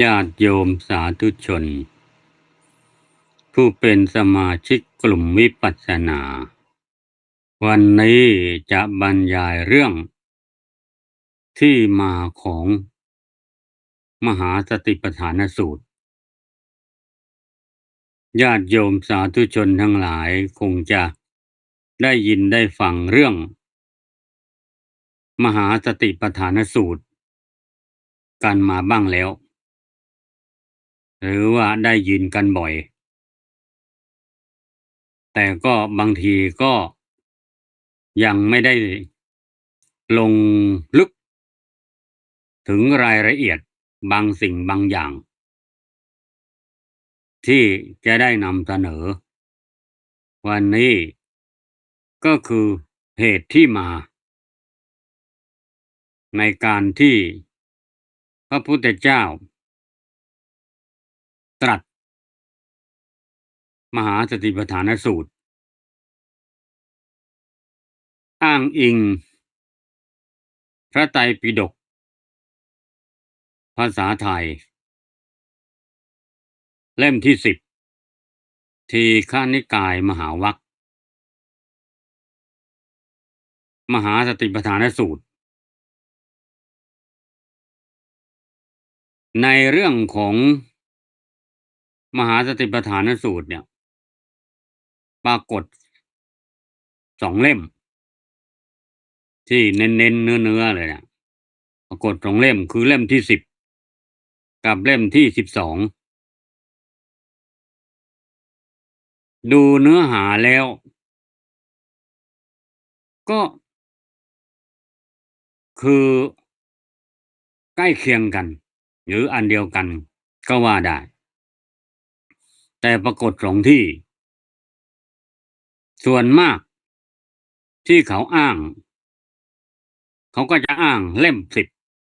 ญาติโยมสาธุชนผู้เป็นสมาชิกกลุ่มวิปัสสนาวันนี้จะบรรยายเรื่องที่มาของมหาสติปัฏฐานสูตรญาติโยมสาธุชนทั้งหลายคงจะได้ยินได้ฟังเรื่องมหาสติปัฏฐานสูตรกันมาบ้างแล้วหรือว่าได้ยินกันบ่อยแต่ก็บางทีก็ยังไม่ได้ลงลึกถึงรายละเอียดบางสิ่งบางอย่างที่จะได้นำเสนอวันนี้ก็คือเหตุที่มาในการที่พระพุทธเจ้าตรัสมหาสติปัฏฐานสูตรอ้างอิงพระไตรปิฎกภาษาไทยเล่มที่10ทีฆนิกายมหาวรรคมหาสติปัฏฐานสูตรในเรื่องของมหาสติปัฏฐานสูตรเนี่ยปรากฏ2เล่มที่เน้นๆเนื้อเลยเนี่ยปรากฏ2เล่มคือเล่มที่10กับเล่มที่12ดูเนื้อหาแล้วก็คือใกล้เคียงกันหรืออันเดียวกันก็ว่าได้แต่ปรากฏ2ที่ส่วนมากที่เขาอ้างเขาก็จะอ้างเล่ม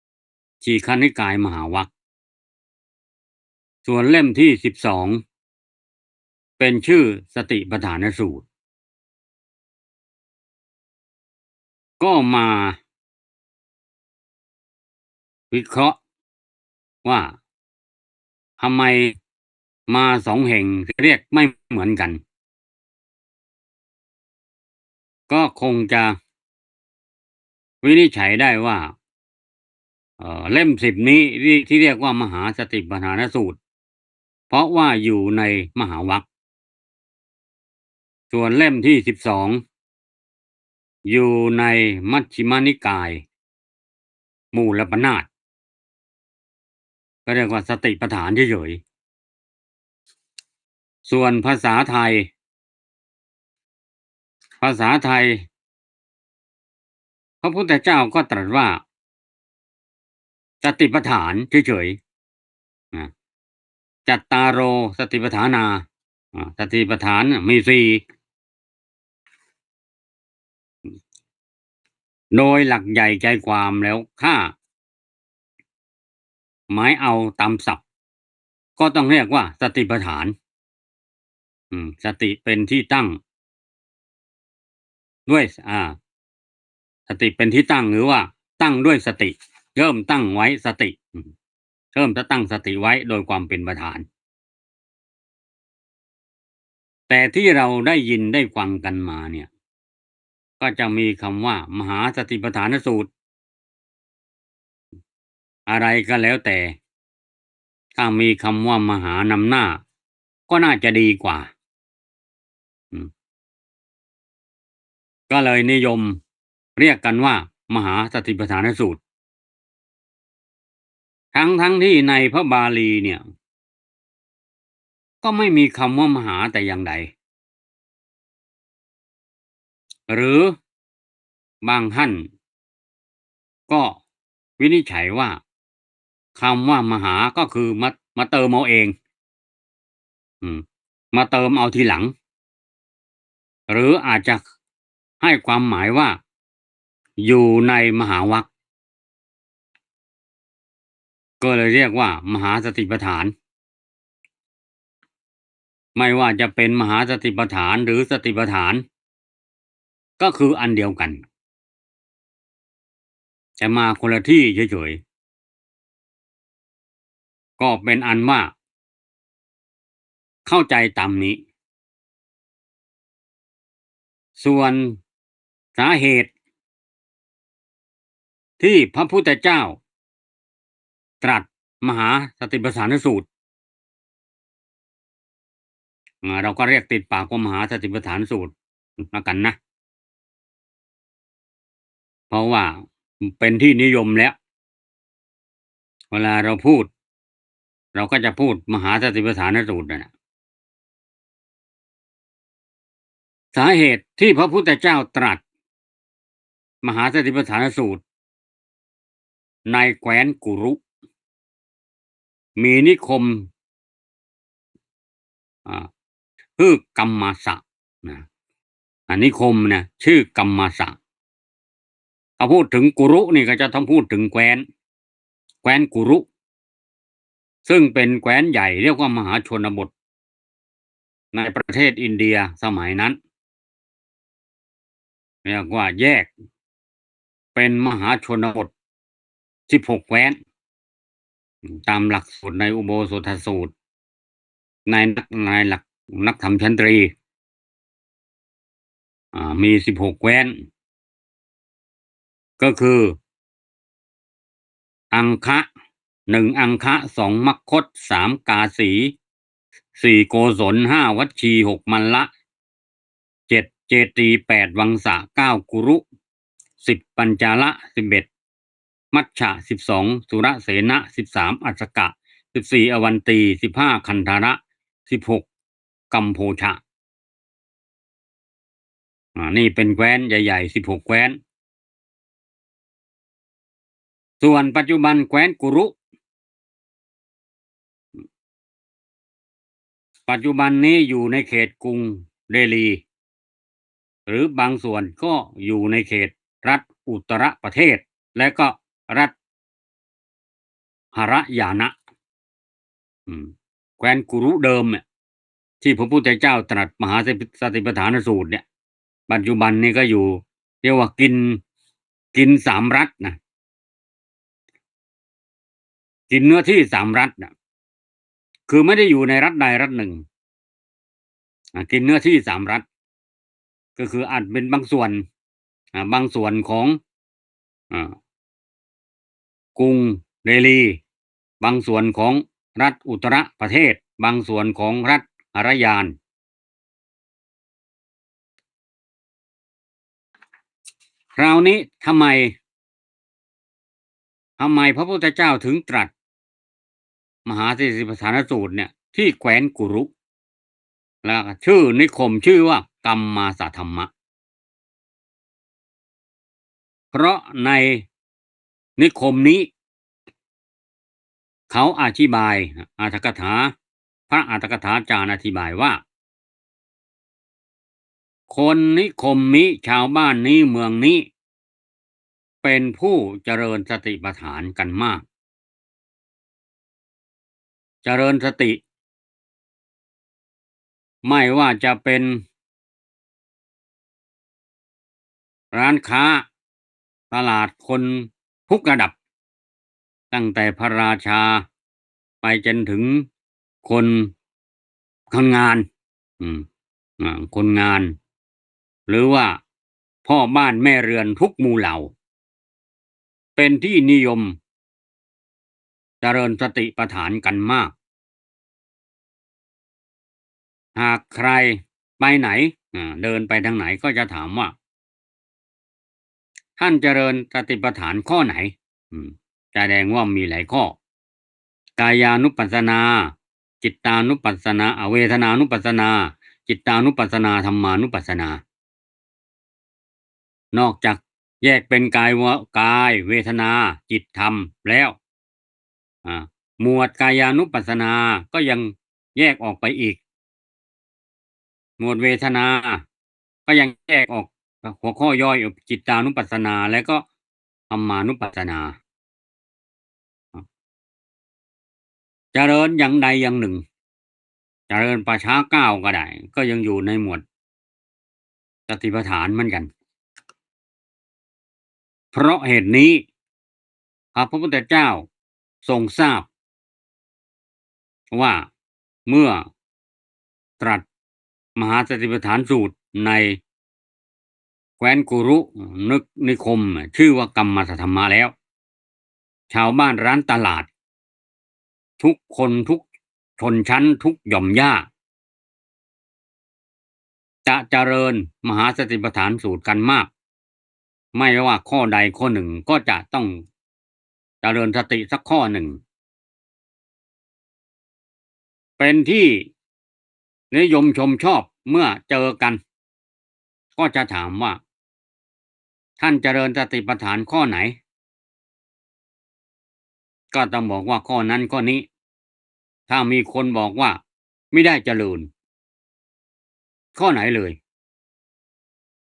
10ทีฆนิกายมหาวรรคส่วนเล่มที่12เป็นชื่อสติปัฏฐานสูตรก็มาวิเคราะห์ว่าทำไมมา2แห่งเรียกไม่เหมือนกันก็คงจะวินิจฉัยได้ว่าเล่ม10นี้ที่เรียกว่ามหาสติปัฏฐานสูตรเพราะว่าอยู่ในมหาวรรคส่วนเล่มที่12อยู่ในมัชฌิมานิกายมูลปนาถก็เรียกว่าสติปัฏฐานเฉยๆส่วนภาษาไทยพระพุทธเจ้าก็ตรัสว่าสติปัฏฐานเฉยๆจัตตารโอสติปัฏฐานาสติปัฏฐานมี4โดยหลักใหญ่ใจความแล้วถ้าหมายเอาตามศัพท์ก็ต้องเรียกว่าสติปัฏฐานสติเป็นที่ตั้งด้วยสติเป็นที่ตั้งหรือว่าตั้งด้วยสติเริ่มตั้งไว้สติเริ่มจะตั้งสติไว้โดยความเป็นประธานแต่ที่เราได้ยินได้ฟังกันมาเนี่ยก็จะมีคำว่ามหาสติปัฏฐานสูตรอะไรก็แล้วแต่ถ้ามีคำว่ามหานำหน้าก็น่าจะดีกว่าอืมก็เลยนิยมเรียกกันว่ามหาสติปัฏฐานสูตรทั้งที่ในพระบาลีเนี่ยก็ไม่มีคำว่ามหาแต่อย่างใดหรือบางท่านก็วินิจฉัยว่าคำว่ามหาก็คือมาเติมเอาเองอืมมาเติมเอาทีหลังหรืออาจจะให้ความหมายว่าอยู่ในมหาวรรคก็เลยเรียกว่ามหาสติปัฏฐานไม่ว่าจะเป็นมหาสติปัฏฐานหรือสติปัฏฐานก็คืออันเดียวกันแต่มาคนละที่เฉย ก็เป็นอันว่าเข้าใจตามนี้ ส่วนสาเหตุที่พระพุทธเจ้าตรัสมหาสติปัฏฐานสูตรเราก็เรียกติดปากว่ามหาสติปัฏฐานสูตรแล้วกันนะ เพราะว่าเป็นที่นิยมแล้วเวลาเราพูดเราก็จะพูดมหาสติปัฏฐานสูตรนะสาเหตุที่พระพุทธเจ้าตรัสมหาสติปัฏฐานสูตรในแคว้นกุรุมีนิคมชื่อกัมมาสะนะนิคมนะชื่อกัมมาสะถ้าพูดถึงกุรุนี่ก็จะต้องพูดถึงแคว้นกุรุซึ่งเป็นแคว้นใหญ่เรียกว่ามหาชนบทในประเทศอินเดียสมัยนั้นเรียกว่าแยกเป็นมหาชนบท16แคว้นตามหลักสูตรในอุโบสถสูตรในหลักนักธรรมชั้นตรีมี16แคว้นก็คืออังคะ1อังคะ2มัคคธ3กาสี4โกศล5วัชชี6มัลละ7เจตี8วังสะ9กุรุ10ปัญจาละ11มัชฉะ12สุรเสนะ13อัสสกะ14อวันตี15คันธาระ16กัมโพชะนี่เป็นแคว้นใหญ่ๆ16แคว้นส่วนปัจจุบันแคว้นกุรุปัจจุบันนี้อยู่ในเขตกรุงเดลีหรือบางส่วนก็อยู่ในเขตรัฐอุตรประเทศและก็รัฐหรยานะแคว้นกุรุเดิมเนี่ยที่พระพุทธเจ้าตรัสมหาสติปัฏฐานสูตรเนี่ยปัจจุบันนี้ก็อยู่เรียกว่ากิน3รัฐนะกินเนื้อที่3รัฐนะคือไม่ได้อยู่ในรัฐใดรัฐหนึ่งกินเนื้อที่3รัฐก็คืออาจเป็นบางส่วนของกรุงเดลีบางส่วนของรัฐอุตรประเทศบางส่วนของรัฐหรยานคราวนี้ทำไมพระพุทธเจ้าถึงตรัสมหาสติปัฏฐานสูตรเนี่ยที่แคว้นกุรุแล้วชื่อนิคมชื่อว่ากัมมาสธรรมะเพราะในนิคมนี้เขาอธิบายอรรถกถาพระอรรถกถาจารย์อธิบายว่าคนนิคมนี้ชาวบ้านนี้เมืองนี้เป็นผู้เจริญสติปัฏฐานกันมากเจริญสติไม่ว่าจะเป็นร้านค้าตลาดคนทุกระดับตั้งแต่พระราชาไปจนถึงคนงานอืมคนงานหรือว่าพ่อบ้านแม่เรือนทุกหมู่เหล่าเป็นที่นิยมเจริญสติปัฏฐานกันมากหากใครไปไหนเดินไปทางไหนก็จะถามว่าท่านเจริญสติปัฏฐานข้อไหนแสดงว่ามีหลายข้อกายานุปัสสนาจิตตานุปัสสนาเวทนานุปัสสนาจิตตานุปัสสนาธรรมานุปัสสนานอกจากแยกเป็นกายเวทนาจิตธรรมแล้วหมวดกายานุปัสสนาก็ยังแยกออกไปอีกหมวดเวทนาก็ยังแยกออกหัวข้อย่อยจิตตานุปัสสนาและก็ธรรมานุปัสสนาเจริญอย่างใดอย่างหนึ่งเจริญประชาเก้าก็ได้ก็ยังอยู่ในหมวดสติปัฏฐานเหมือนกันเพราะเหตุนี้พระพุทธเจ้าทรงทราบ ว่าเมื่อตรัสมหาสติปัฏฐานสูตรในแคว้นกุรุนึกนิคมชื่อว่ากรรมสธรรมะแล้วชาวบ้านร้านตลาดทุกคนทุกชนชั้นทุกหย่อมย่าจะเจริญมหาสติปัฏฐานสูตรกันมากไม่ว่าข้อใดข้อหนึ่งก็จะต้องเจริญสติสักข้อหนึ่งเป็นที่นิยมชมชอบเมื่อเจอกันก็จะถามว่าท่านเจริญสติปัฏฐานข้อไหนก็ต้องบอกว่าข้อนั้นข้อนี้ถ้ามีคนบอกว่าไม่ได้เจริญข้อไหนเลย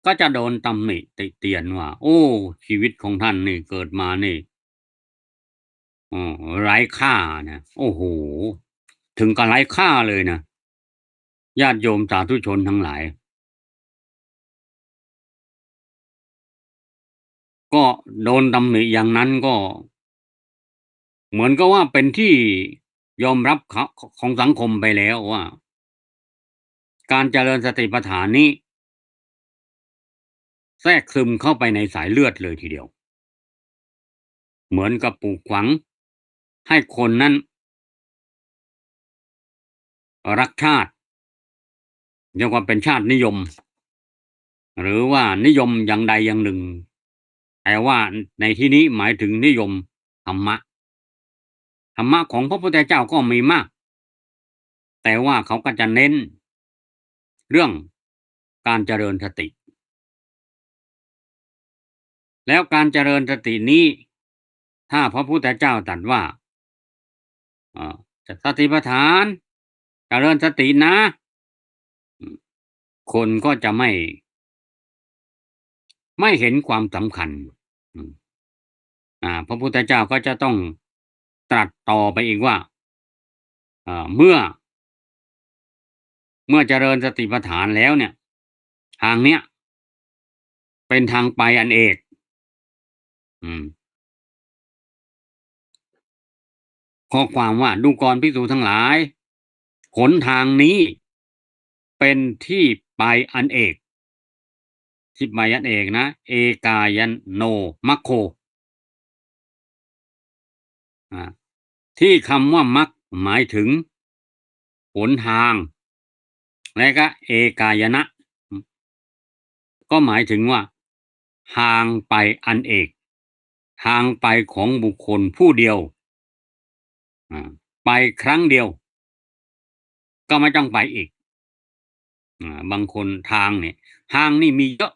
ก็จะโดนตำหนิติเตียนว่าโอ้ชีวิตของท่านนี่เกิดมานี่ไร้ค่านะโอ้โหถึงกับไร้ค่าเลยนะญาติโยมสาธุชนทั้งหลายก็โดนตำหนิอย่างนั้นก็เหมือนกับว่าเป็นที่ยอมรับของสังคมไปแล้วว่าการเจริญสติปัฏฐานนี้แทรกซึมเข้าไปในสายเลือดเลยทีเดียวเหมือนกับปลูกฝังให้คนนั้นรักชาติเรียกว่าเป็นชาตินิยมหรือว่านิยมอย่างใดอย่างหนึ่งแต่ว่าในที่นี้หมายถึงนิยมธรรมะธรรมะของพระพุทธเจ้าก็มีมากแต่ว่าเขาก็จะเน้นเรื่องการเจริญสติแล้วการเจริญสตินี้ถ้าพระพุทธเจ้าตรัสว่าอ่าสติปัฏฐานเจริญสตินะอืมคนก็จะไม่เห็นความสำคัญอืมพระพุทธเจ้าก็จะต้องตรัสต่อไปอีกว่าเมื่อเจริญสติปัฏฐานแล้วเนี่ยทางเนี้ยเป็นทางไปอันเอกอืมข้อความว่าดูก่อนภิกษุทั้งหลายหนทางนี้เป็นที่ไปอันเอกที่ไปอันเอกนะเอกายันโนมัคโคอ่าที่คำว่ามัคหมายถึงหนทางและก็เอกายนะก็หมายถึงว่าทางไปอันเอกทางไปของบุคคลผู้เดียวไปครั้งเดียวก็ไม่ต้องไปอีกบางคนทางเนี่ยทางนี่มีเยอะ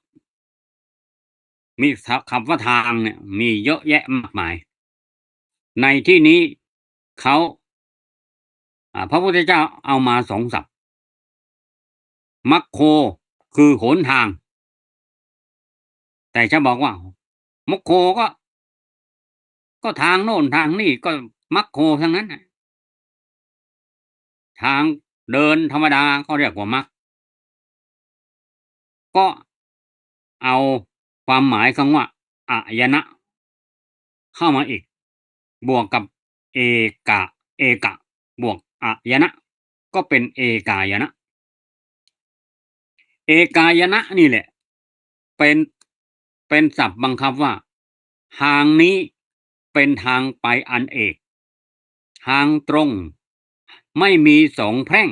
มีคำว่าทางเนี่ยมีเยอะแยะมากมายในที่นี้เขาพระพุทธเจ้าเอามาสองศัพท์มัคโคคือหนทางแต่จะบอกว่ามัคโคก็ทางโน่นทางนี่ก็มัคโคทั้งนั้นน่ะทางเดินธรรมดาก็เรียกว่ามัคก็เอาความหมายคำว่าอายนะเข้ามาอีกบวกกับเอกะเอกะบวกอายนะก็เป็นเอกายนะเอกายนะนี่แหละเป็นเป็นศัพท์บังคับว่าทางนี้เป็นทางไปอันเอกทางตรงไม่มีสองแพร่ง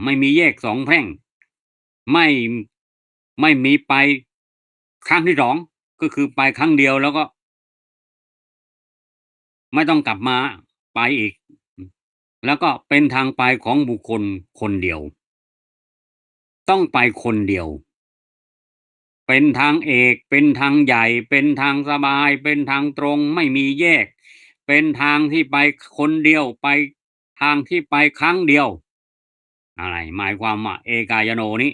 ไม่มีแยกสองแพร่งไม่ไม่มีไปครั้งที่สองก็คือไปครั้งเดียวแล้วก็ไม่ต้องกลับมาไปอีกแล้วก็เป็นทางไปของบุคคลคนเดียวต้องไปคนเดียวเป็นทางเอกเป็นทางใหญ่เป็นทางสบายเป็นทางตรงไม่มีแยกเป็นทางที่ไปคนเดียวไปทางที่ไปครั้งเดียวอะไรหมายความว่าเอกายโนนี้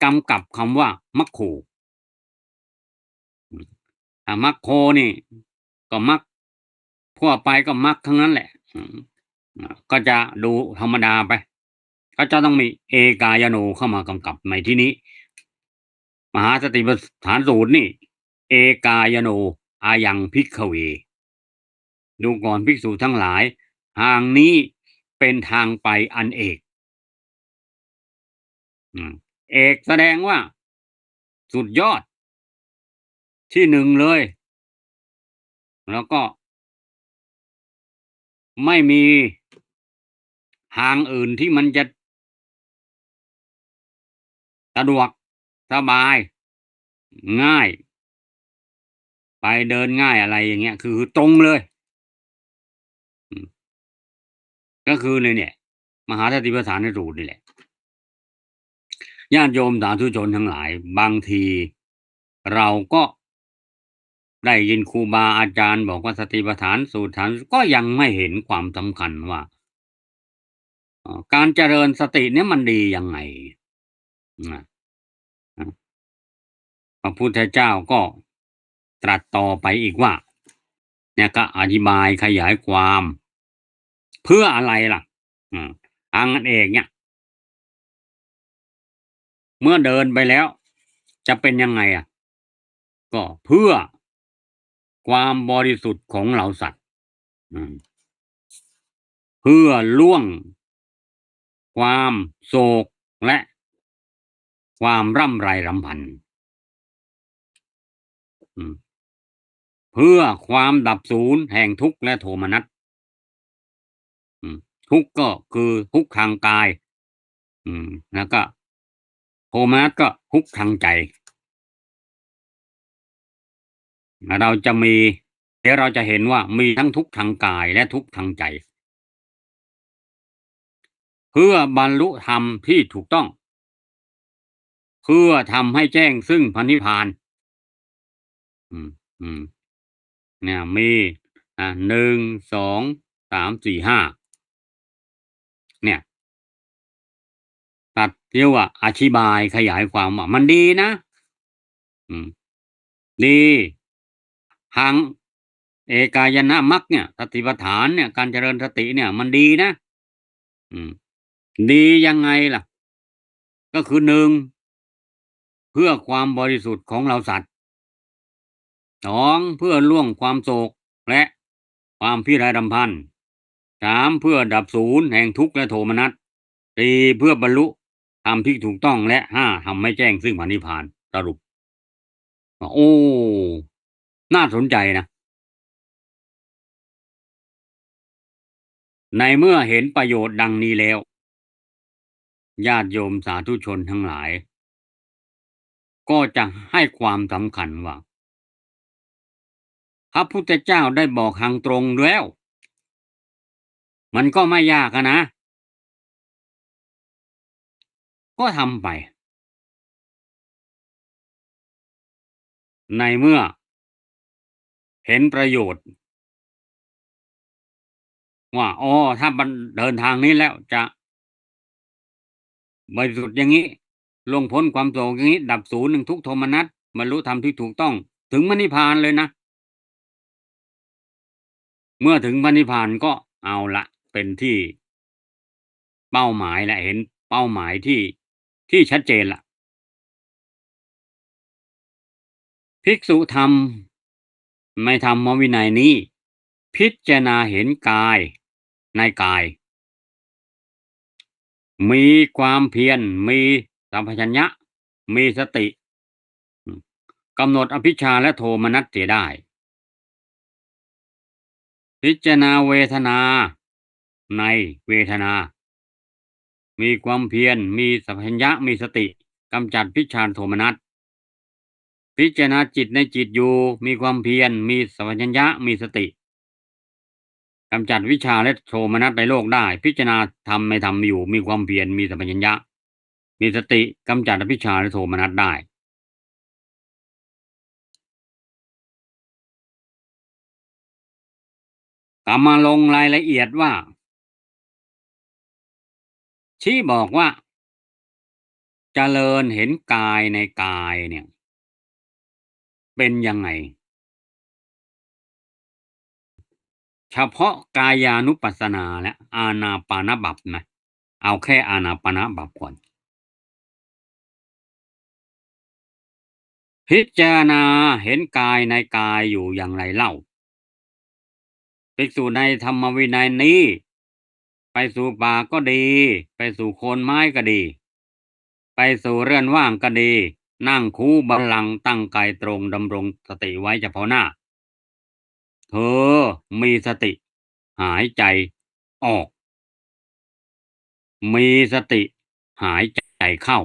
กำกับคำว่ามัคโคมัคโคนี่ก็มักทั่วไปก็มักทั้งนั้นแหละก็จะดูธรรมดาไปก็จะต้องมีเอกายโนเข้ามากำกับในที่นี้มหาสติปัฏฐานสูตรนี่เอกายโนอายังภิกขเวดูก่อนภิกษุทั้งหลายทางนี้เ เป็นทางไปอันเอกเอกแสดงว่าสุดยอดที่หนึ่งเลยแล้วก็ไม่มีทางอื่นที่มันจะสะดวกสบายง่ายไปเดินง่ายอะไรอย่างเงี้ยคือตรงเลยอืมก็คือเนี่ยมหาสติปัฏฐานสูตรนี่แหละญาติโยมสาธุชนทั้งหลายบางทีเราก็ได้ยินครูบาอาจารย์บอกว่าสติปัฏฐานสูตรฐานก็ยังไม่เห็นความสำคัญว่าการเจริญสติเนี่ยมันดียังไงนะพระพุทธเจ้าก็ตรัสต่อไปอีกว่าเนี่ยก็อธิบายขยายความเพื่ออะไรล่ะอืมทางนั้นเองเนี่ยเมื่อเดินไปแล้วจะเป็นยังไงก็เพื่อความบริสุทธิ์ของเราสัตว์อืมเพื่อล่วงความโศกและความร่ำไรรำพันอืมเพื่อความดับศูนย์แห่งทุกข์และโทมนัสทุกข์ก็คือทุกข์ทางกายแล้วก็โทมนัสก็ทุกข์ทางใจเราจะมีเดี๋ยวเราจะเห็นว่ามีทั้งทุกข์ทางกายและทุกข์ทางใจเพื่อบรรลุธรรมที่ถูกต้องเพื่อทำให้แจ้งซึ่งพระนิพพานอืมอืมเนี่ยมี1 2 3 4 5เนี่ยตัดเรียกว่าอธิบายขยายความว่ามันดีนะอืมดีทางเอกายนะมรรคเนี่ยสติปัฏฐานเนี่ยการเจริญสติเนี่ยมันดีนะอืมดียังไงล่ะก็คือ1เพื่อความบริสุทธิ์ของเราสัตว์2เพื่อล่วงความโศกและความพิไรรำพัน3เพื่อดับศูนย์แห่งทุกข์และโทมนัส4เพื่อบรรลุธรรมที่ถูกต้องและ5ทำให้แจ้งซึ่งพระนิพพานสรุปโอ้น่าสนใจนะในเมื่อเห็นประโยชน์ดังนี้แล้วญาติโยมสาธุชนทั้งหลายก็จะให้ความสำคัญว่าพระพุทธเจ้าได้บอกทางตรงแล้วมันก็ไม่ยากนะก็ทำไปในเมื่อเห็นประโยชน์ว่าอ๋อถ้ามันเดินทางนี้แล้วจะบริสุทธิ์อย่างนี้ล่วงพ้นความโศกอย่างนี้ดับศูนย์แห่งทุกข์โทมนัสบรรลุธรรมที่ถูกต้องถึงพระนิพพานเลยนะเมื่อถึงพระนิพพานก็เอาละเป็นที่เป้าหมายและเห็นเป้าหมายที่ชัดเจนละภิกษุทำไม่ธรรมวินัยนี้พิจารณาเห็นกายในกายมีความเพียรมีสัมปชัญญะมีสติกำหนดอภิชฌาและโทมนัสเสียได้พิจารณาเวทนาในเวทนามีความเพียรมีสัมปชัญญะมีสติกำจัดพิชฌาโทมนัสพิจารณาจิตในจิตอยู่มีความเพียรมีสัมปชัญญะมีสติกำจัดวิชชาและโทมนัสในโลกได้พิจารณาธรรมในธรรมอยู่มีความเพียรมีสัมปชัญญะมีสติกำจัดอภิชฌาและโทมนัสได้กลับมาลงรายละเอียดว่าชี้บอกว่าเจริญเห็นกายในกายเนี่ยเป็นยังไงเฉพาะกายานุปัสสนาและอานาปานบัพนะเอาแค่อานาปานบัพก่อนพิจารณาเห็นกายในกายอยู่อย่างไรเล่าภิกษุในธรรมวินัยนี้ ไปสู่ป่าก็ดีไปสู่โคนไม้ก็ดีไปสู่เรือนว่างก็ดีนั่งคูบัลลังก์ตั้งกายตรงดำรงสติไว้เฉพาะหน้าเธอมีสติหายใจออกมีสติหายใจเข้า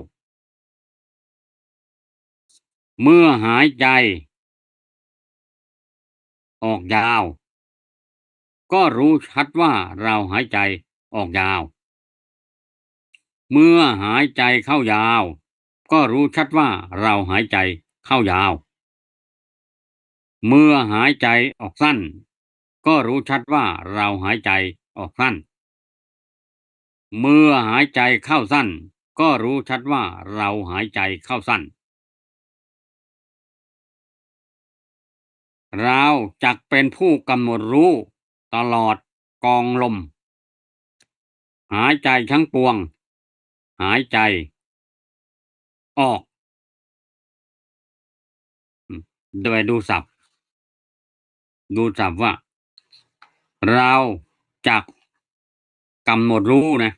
เมื่อหายใจออกยาวก็รู้ชัดว่าเราหายใจออกยาวเมื่อหายใจเข้ายาวก็รู้ชัดว่าเราหายใจเข้ายาวเมื่อหายใจออกสั้นก็รู้ชัดว่าเราหายใจออกสั้นเมื่อหายใจเข้าสั้นก็รู้ชัดว่าเราหายใจเข้าสั้นเราจักเป็นผู้กำหนดรู้ตลอดกองลมหายใจทั้งปวงหายใจออกโดยดูศัพท์ว่าเราจักกำหนดรู้นะ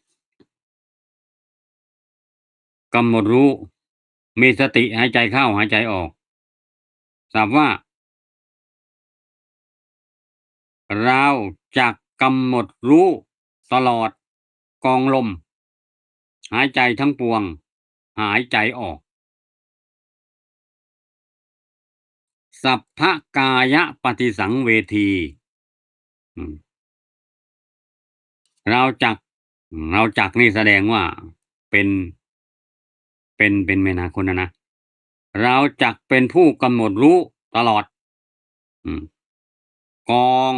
กำหนดรู้มีสติหายใจเข้าหายใจออกศัพท์ว่าเราจักกำหนดรู้ตลอดกองลมหายใจทั้งปวงหายใจออกสัพพกายปฏิสังเวทีอืมเราจักเราจักนี่แสดงว่าเป็นเป็นเวนาคุณนะเราจักเป็นผู้กำหนดรู้ตลอดอืมกอง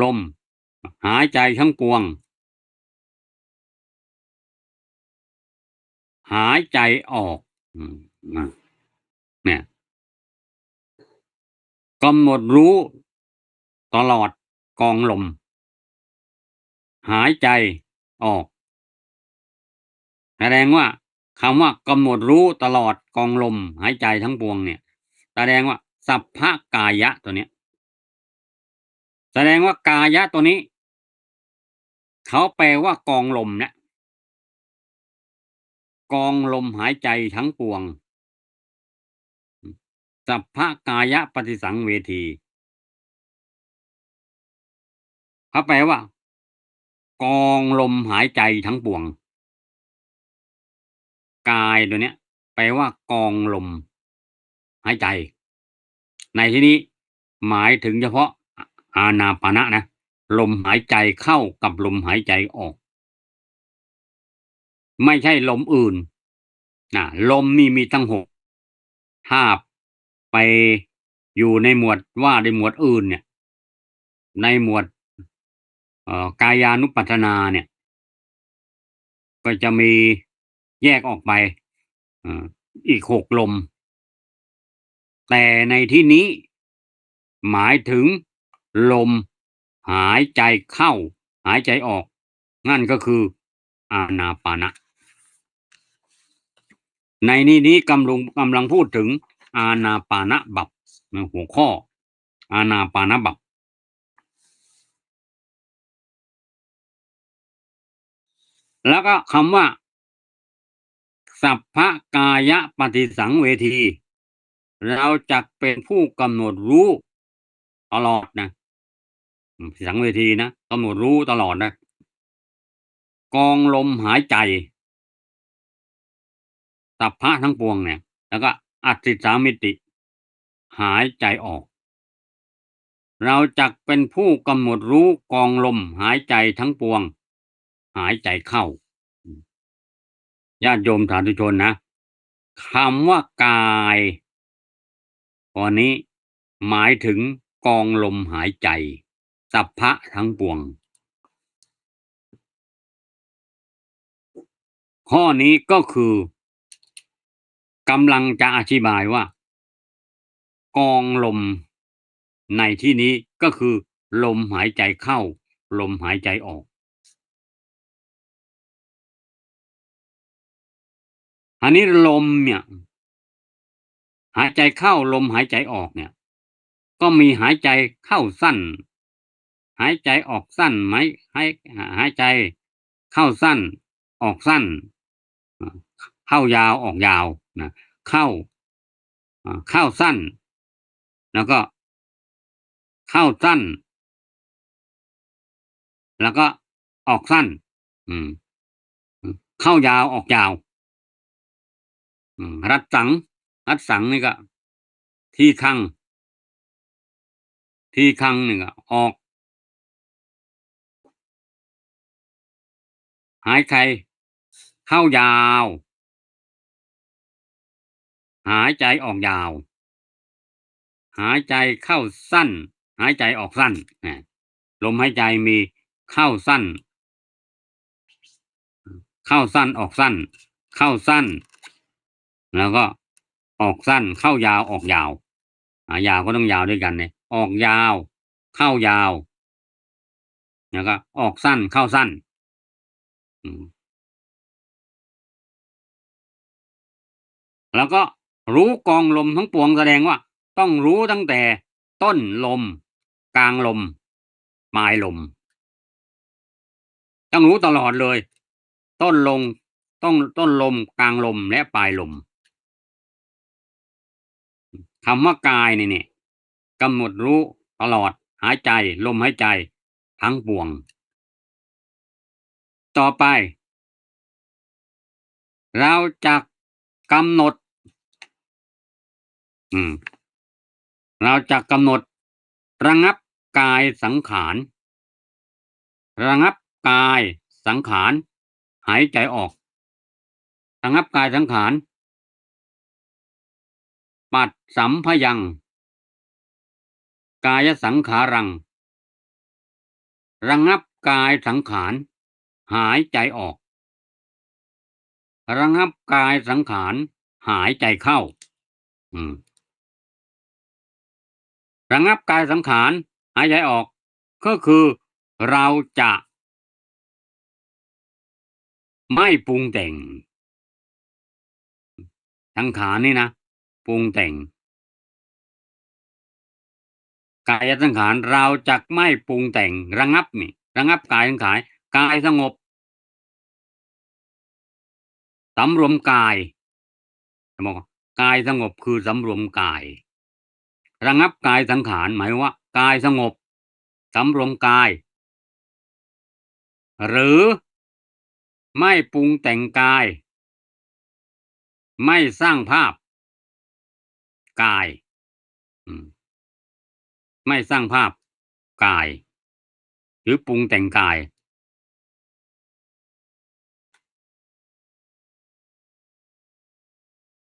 ลมหายใจทั้งปวงหายใจออกอืมนะเนี่ยกำหนดรู้ตลอดกองลมหายใจออกแสดงว่าคำว่ากำหนดรู้ตลอดกองลมหายใจทั้งปวงเนี่ยแสดงว่าสัพพกายะตัวเนี้ยแสดงว่ากายะตัวนี้เขาแปลว่ากองลมเนี่ยกองลมหายใจทั้งปวงสัพพกายะปฏิสังเวทีเขาแปลว่ากองลมหายใจทั้งปวงกายตัวเนี้ยแปลว่ากองลมหายใจในที่นี้หมายถึงเฉพาะอานาปานะนะลมหายใจเข้ากับลมหายใจออกไม่ใช่ลมอื่นลมนี่มีตั้ง6ถ้าไปอยู่ในหมวดว่าในหมวดอื่นเนี่ยในหมวดกายานุปัสสนาเนี่ยก็จะมีแยกออกไปเอ่ออีก6ลมแต่ในที่นี้หมายถึงลมหายใจเข้าหายใจออกนั่นก็คืออานาปานะในนี้กำลังพูดถึงอานาปานะบัพในหัวข้ออานาปานะบัพแล้วก็คำว่าสัพพกายปฏิสังเวทีเราจักเป็นผู้กำหนดรู้ตลอดนะสังเวทีนะกำหนดรู้ตลอดนะกองลมหายใจสัพพะทั้งปวงเนี่ยแล้วก็อัตติสามิติหายใจออกเราจักเป็นผู้กำหนดรู้กองลมหายใจทั้งปวงหายใจเข้าญาติโยมสาธุชนนะคำว่ากายตอนนี้หมายถึงกองลมหายใจสัพพะทั้งปวงข้อนี้ก็คือกำลังจะอธิบายว่ากองลมในที่นี้ก็คือลมหายใจเข้าลมหายใจออกอันนี้ลมเนี่ยหายใจเข้าลมหายใจออกเนี่ยก็มีหายใจเข้าสั้น หายใจออกสั้นไหมให้หายใจเข้าสั้นออกสั้นอ่าเข้ายาวออกยาวนะเข้าเข้าสั้นแล้วก็เข้าสั้นแล้วก็ออกสั้นอืมเข้ายาวออกยาวรัดสังรัดสังนี่ก็ทีคังทีคังนี่ก็ออกหายใจเข้ายาวหายใจออกยาวหายใจเข้าสั้นหายใจออกสั้นลมหายใจมีเข้าสั้นเข้าสั้นออกสั้นเข้าสั้นแล้วก็ออกสั้นเข้ายาวออกยาวยาวก็ต้องยาวด้วยกันเนี่ยออกยาวเข้ายาวแล้วก็ออกสั้นเข้าสั้นอืมแล้วก็รู้กองลมทั้งปวงแสดงว่าต้องรู้ตั้งแต่ต้นลมกลางลมปลายลมต้องรู้ตลอดเลยต้นลมต้นลมกลางลมและปลายลมคำว่ากายเนี่ยกำหนดรู้ตลอดหายใจลมหายใจทั้งปวงต่อไปเราจะกำหนดอืมเราจะกำหนดระงับกายสังขารระงับกายสังขารหายใจออกระงับกายสังขารปัดสัมพยังกายสังขารังระงับกายสังขารหายใจออกระงับกายสังขารหายใจเข้าอืมระงับกายสังขารหายใจออกก็คือเราจะไม่ปรุงแต่งสังขารนี่นะปรุงแต่งกายสังขารเราจะไม่ปรุงแต่งระงับนี่ระงับกายสังขารกายสงบสำรวมกายบอกกายสงบคือสำรวมกายระงับกายสังขารหมายว่ากายสงบสำรวมกายหรือไม่ปรุงแต่งกายไม่สร้างภาพกายอืมไม่สร้างภาพกายหรือปรุงแต่งกาย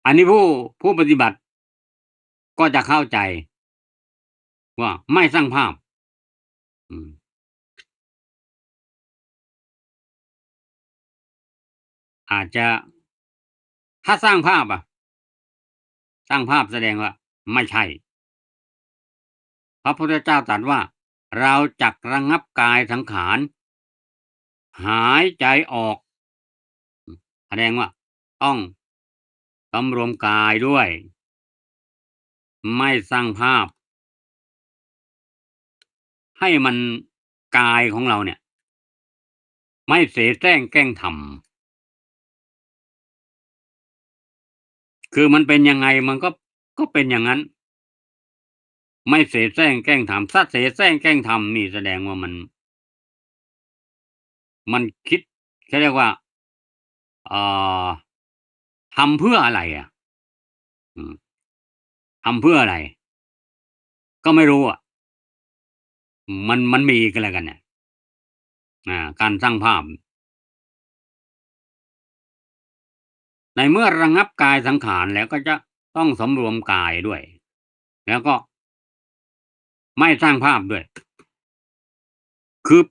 อันนี้ผู้ปฏิบัติก็จะเข้าใจว่าไม่สร้างภาพอืมอาจจะถ้าสร้างภาพสร้างภาพแสดงว่าไม่ใช่พระพุทธเจ้าตรัสว่าเราจักระงับกายสังขารหายใจออกแสดงว่าต้องสำรวมกายด้วยไม่สร้างภาพให้มันกายของเราเนี่ยไม่เสแสร้งแกล้งทำคือมันเป็นยังไงมันก็เป็นอย่างนั้นไม่เสแสร้งแกล้งทำถ้าเสแสร้งแกล้งทำนี่แสดงว่ามันคิดเขาเรียกว่าเอ่อทำเพื่ออะไรอืมทำเพื่ออะไรก็ไม่รู้มันมีกันแล้วกันเนี่ยการสร้างภาพในเมื่อระงับกายสังขารแล้วก็จะต้องสำรวมกายด้วยแล้วก็ไม่สร้างภาพด้วยคือ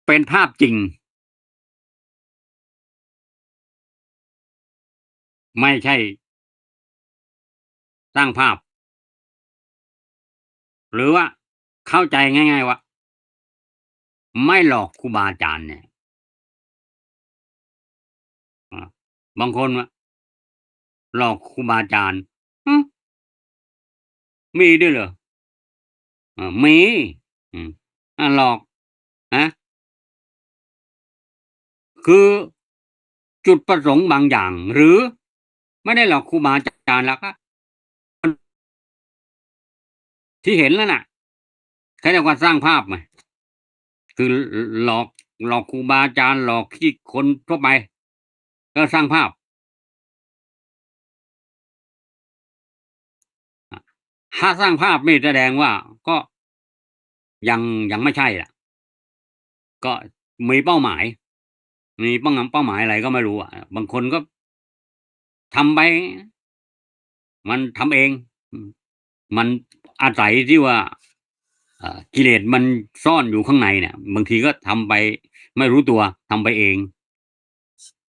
เป็นภาพจริงไม่ใช่สร้างภาพหรือว่าเข้าใจง่ายๆว่าไม่หลอกครูบาอาจารย์เนี่ยอาบางคนว่าหลอกครูบาอาจารย์หือมีด้วยเหรอมีอืม หลอกนะคือจุดประสงค์บางอย่างหรือไม่ได้หลอกครูบาอาจารย์แล้วก็ที่เห็นแล้วน่ะเขาเรียกว่าสร้างภาพไงคือหลอกครูบาอาจารย์หลอกที่คนทั่วไปก็สร้างภาพถ้าสร้างภาพนี่แสดงว่าก็ยังไม่ใช่อะก็มีเป้าหมายมีเป้าหมายอะไรก็ไม่รู้อะบางคนก็ทำไปมันทำเองอืมมันอาศัยที่ว่ากิเลสมันซ่อนอยู่ข้างในเนี่ยบางทีก็ทำไปไม่รู้ตัวทำไปเอง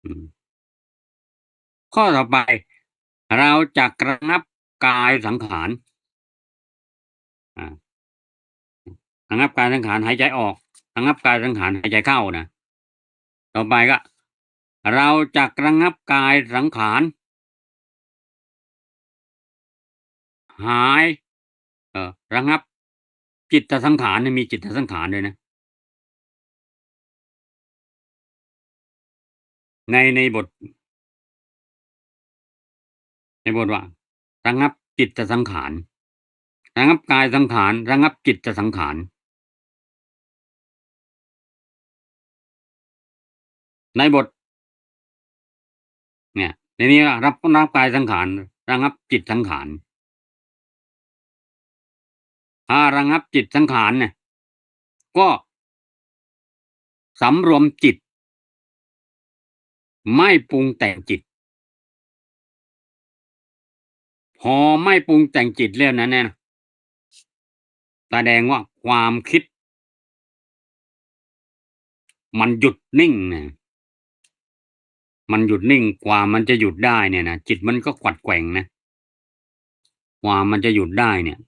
อืมข้อต่อไปเราจะระงับกายสังขารอาระงับกายสังขารหายใจออกระงับกายสังขารหายใจเข้านะต่อไปก็เราจะระงับกายสังขารหายระงับจิตตสังขารเนี่ยมีจิตตสังขารด้วยนะในบทว่าระงับจิตตสังขารระงับกายสังขารระงับจิตตสังขารในบทเนี่ยในนี้รับกายสังขารระงับจิตสังขารถ้าระงับจิตสังขารเนี่ยก็สำรวมจิตไม่ปรุงแต่งจิตพอไม่ปรุงแต่งจิตแล้วนั้นเนี่ยแสดงว่าความคิดมันหยุดนิ่งนะมันหยุดนิ่งกว่ามันจะหยุดได้เนี่ยนะจิตมันก็กวัดแกว่งนะกว่ามันจะหยุดได้เนี่ย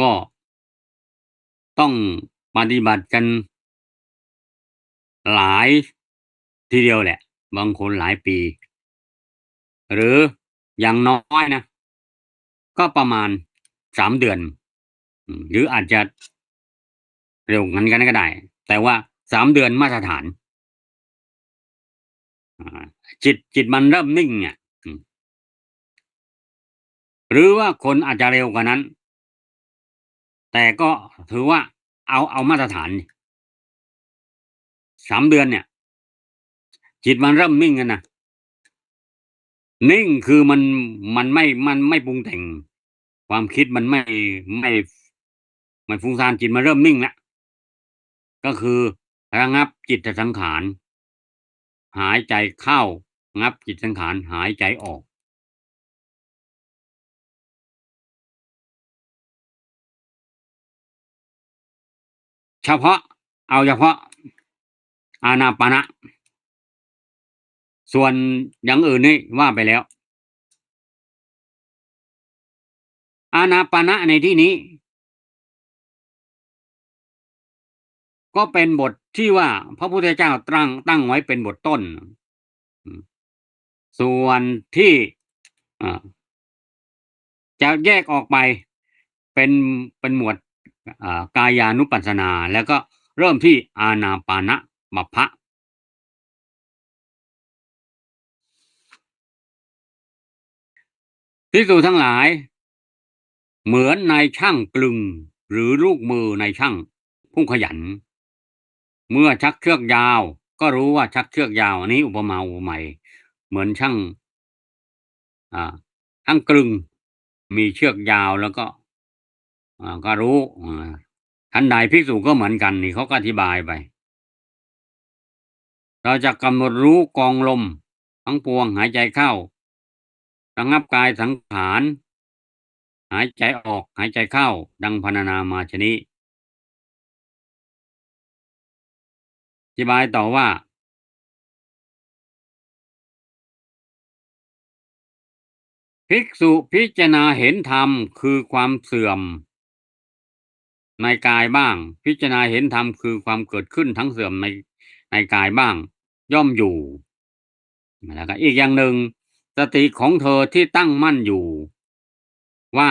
ก็ต้องปฏิบัติกันหลายทีเดียวแหละบางคนหลายปีหรืออย่างน้อยนะก็ประมาณ3 เดือนหรืออาจจะเร็วงั้นกันก็ได้แต่ว่า3 เดือนมาตรฐานอาจิตมันเริ่มนิ่งเนี่ยอืมหรือว่าคนอาจจะเร็วกว่านั้นแต่ก็ถือว่าเอามาตรฐาน3 เดือนเนี่ยจิตมันเริ่มนิ่งแล้วนะนิ่งคือมันไม่ปรุงแต่งความคิดมันไม่ไม่ฟุ้งซ่านจิตมันเริ่มนิ่งแล้วก็คือระงับจิตสังขารหายใจเข้างับจิตสังขารหายใจออกเฉพาะเอาเฉพาะอานาปานส่วนอย่างอื่นนี่ว่าไปแล้วอานาปานในที่นี้ก็เป็นบทที่ว่าพระพุทธเจ้าตั้งไว้เป็นบทต้นอืมส่วนที่อ่าจะแยกออกไปเป็นหมวดกายานุปัสสนาแล้วก็เริ่มที่อานาปานบัพพะภิกษุทั้งหลายเหมือนนายช่างกลึงหรือลูกมือนายช่างผู้ขยันเมื่อชักเชือกยาวก็รู้ว่าชักเชือกยาวอันนี้อุปมาอุปไมยเหมือนอ่าช่างกลึงมีเชือกยาวแล้วก็ก็รู้ทันใดภิกษุก็เหมือนกันนี่เขาก็อธิบายไปเราจะกำหนดรู้กองลมทั้งปวงหายใจเข้าระงับกายสังขารหายใจออกหายใจเข้าดังพรรณนามาชนี้อธิบายต่อว่าภิกษุพิจารณาเห็นธรรมคือความเสื่อมในกายบ้างพิจารณาเห็นธรรมคือความเกิดขึ้นทั้งเสื่อมในกายบ้างย่อมอยู่แล้วก็อีกอย่างหนึ่งสติของเธอที่ตั้งมั่นอยู่ว่า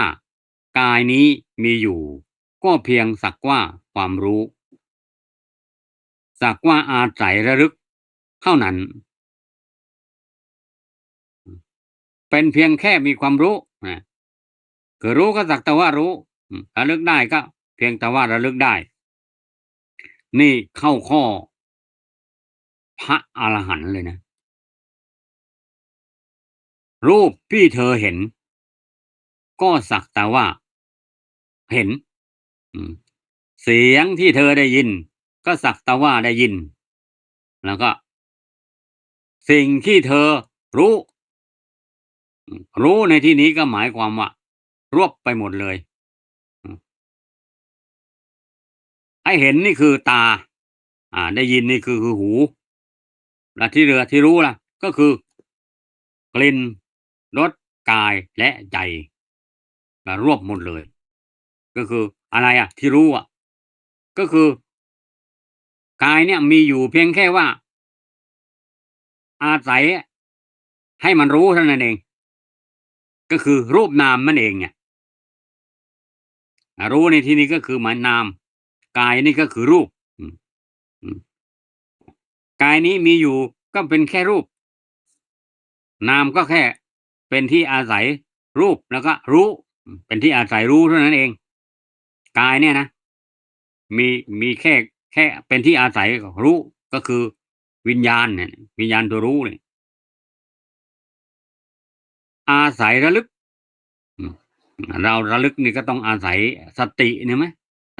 กายนี้มีอยู่ก็เพียงสักว่าค ความรู้สักว่าอาศัยระลึกเท่านั้นเป็นเพียงแค่มีความรู้นะคือรู้ก็สักแต่ว่ารู้ระลึกได้ก็เพียงแต่ว่าระลึกได้นี่เข้าข้อพระอรหันต์เลยนะรูปที่เธอเห็นก็สักแต่ว่าเห็นอืมเสียงที่เธอได้ยินก็สักแต่ว่าได้ยินแล้วก็สิ่งที่เธอรู้รู้ในที่นี้ก็หมายความว่ารวบไปหมดเลยอืมไอ้เห็นนี่คือตาได้ยินนี่คือหูและที่เหลือที่รู้ล่ะก็คือกลิ่นรสกายและใจรวบหมดเลยก็คืออะไรที่รู้ก็คือกายเนี่ยมีอยู่เพียงแค่ว่าอาศัยให้มันรู้เท่านั้นเองก็คือรูปนามนั่นเองเนี่ยรู้ในที่นี้ก็คือหมายนามกายนี่ก็คือรูปอืมอืมกายนี้มีอยู่ก็เป็นแค่รูปนามก็แค่เป็นที่อาศัยรูปแล้วก็รู้เป็นที่อาศัยรู้เท่านั้นเองกายเนี่ยนะมีมีแค่เป็นที่อาศัยรู้ก็คือวิญญาณเนี่ยวิญญาณตัวรู้เนี่ยอาศัยระลึกอืมเราระลึกนี่ก็ต้องอาศัยสติเนี่ยไหม